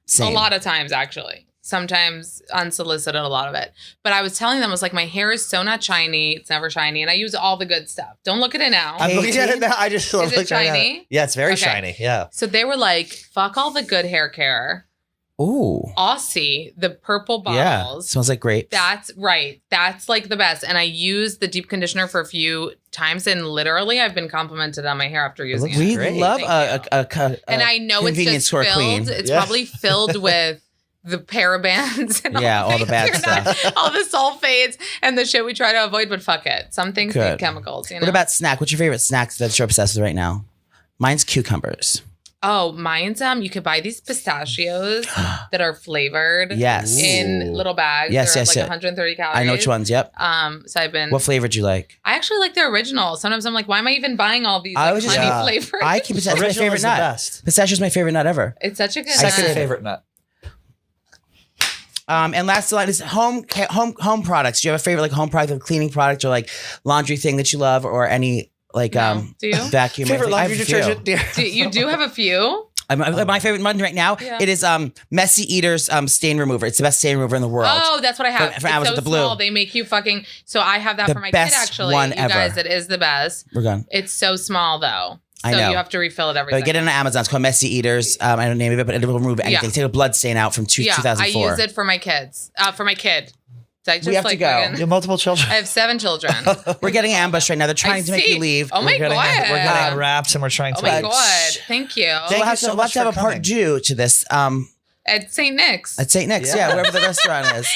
same. A lot of times, actually. Sometimes unsolicited, a lot of it. But I was telling them, I was like, my hair is so not shiny. It's never shiny. And I use all the good stuff. Don't look at it now. I'm looking at it now. I just it looked right at shiny? it. Yeah, it's very Okay. shiny. Yeah. So they were like, fuck all the good hair care. Ooh. Aussie, the purple Yeah. bottles. Smells like grape. That's right. That's like the best. And I used the deep conditioner for a few times, and literally I've been complimented on my hair after using it. We great. love Thank you. And I know it's convenience just store filled. queen. It's Yeah. probably filled with the parabens and Yeah, all the bad things. stuff. All the sulfates and the shit we try to avoid, but fuck it. Some things Good. need chemicals, you know? What about snack? What's your favorite snack that you're obsessed with right now? Mine's cucumbers. Oh, mine's you could buy these pistachios that are flavored. Yes. In little bags. Yes, They're yes, like yes. 130 calories. I know which ones. Yep. So I've been. What flavor do you like? I actually like the original. Sometimes I'm like, why am I even buying all these I like, was just- honey flavors? I keep pistachio my Original favorite is the nut. best. Pistachio's my favorite nut ever. It's such a good Second nut. favorite nut. And last line is home products. Do you have a favorite like home product, like cleaning product, or like laundry thing that you love, or any like No. Do you? vacuum? Favorite I have laundry a few. detergent? Dear. You do have a few? My favorite one right now. Yeah. It is Messy Eater's stain remover. It's the best stain remover in the world. Oh, that's what I have. For It's Amazon, so the blue. small. They make you fucking. So I have that The for my kid. best Actually, one you ever. guys, it is the best. We're gone. It's so small though. So I know. you have to refill it every But second. get it on Amazon. It's called Messy Eaters. I don't name it, but it will remove anything. Yeah. Take a blood stain out from 2004. I use it for my kids. For my kid. Did I just We have to like go. fucking- You have multiple children. I have 7 children. We're getting ambushed right now. They're trying to make see. you leave. Oh my We're getting, God. We're getting Wraps, and we're trying Oh to. my But- god! Thank you. Thank we'll you have so to, much have for a part coming. 2 to this. At St. Nick's. At St. Nick's, Yeah. yeah, wherever the restaurant is.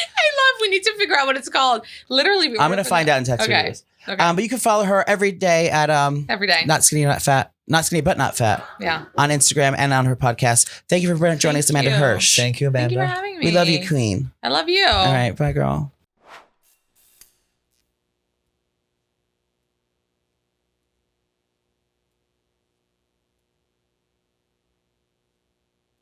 We need to figure out what it's called. Literally, I'm gonna find out and text Okay. you. Okay. But you can follow her every day at Every day. Not Skinny Not Fat, Not Skinny But Not Fat Yeah. on Instagram and on her podcast. Thank you for joining us, Amanda you. Hirsch. Thank you, Thank Amanda. you for having me. We love you, Queen. I love you. All right, bye, girl.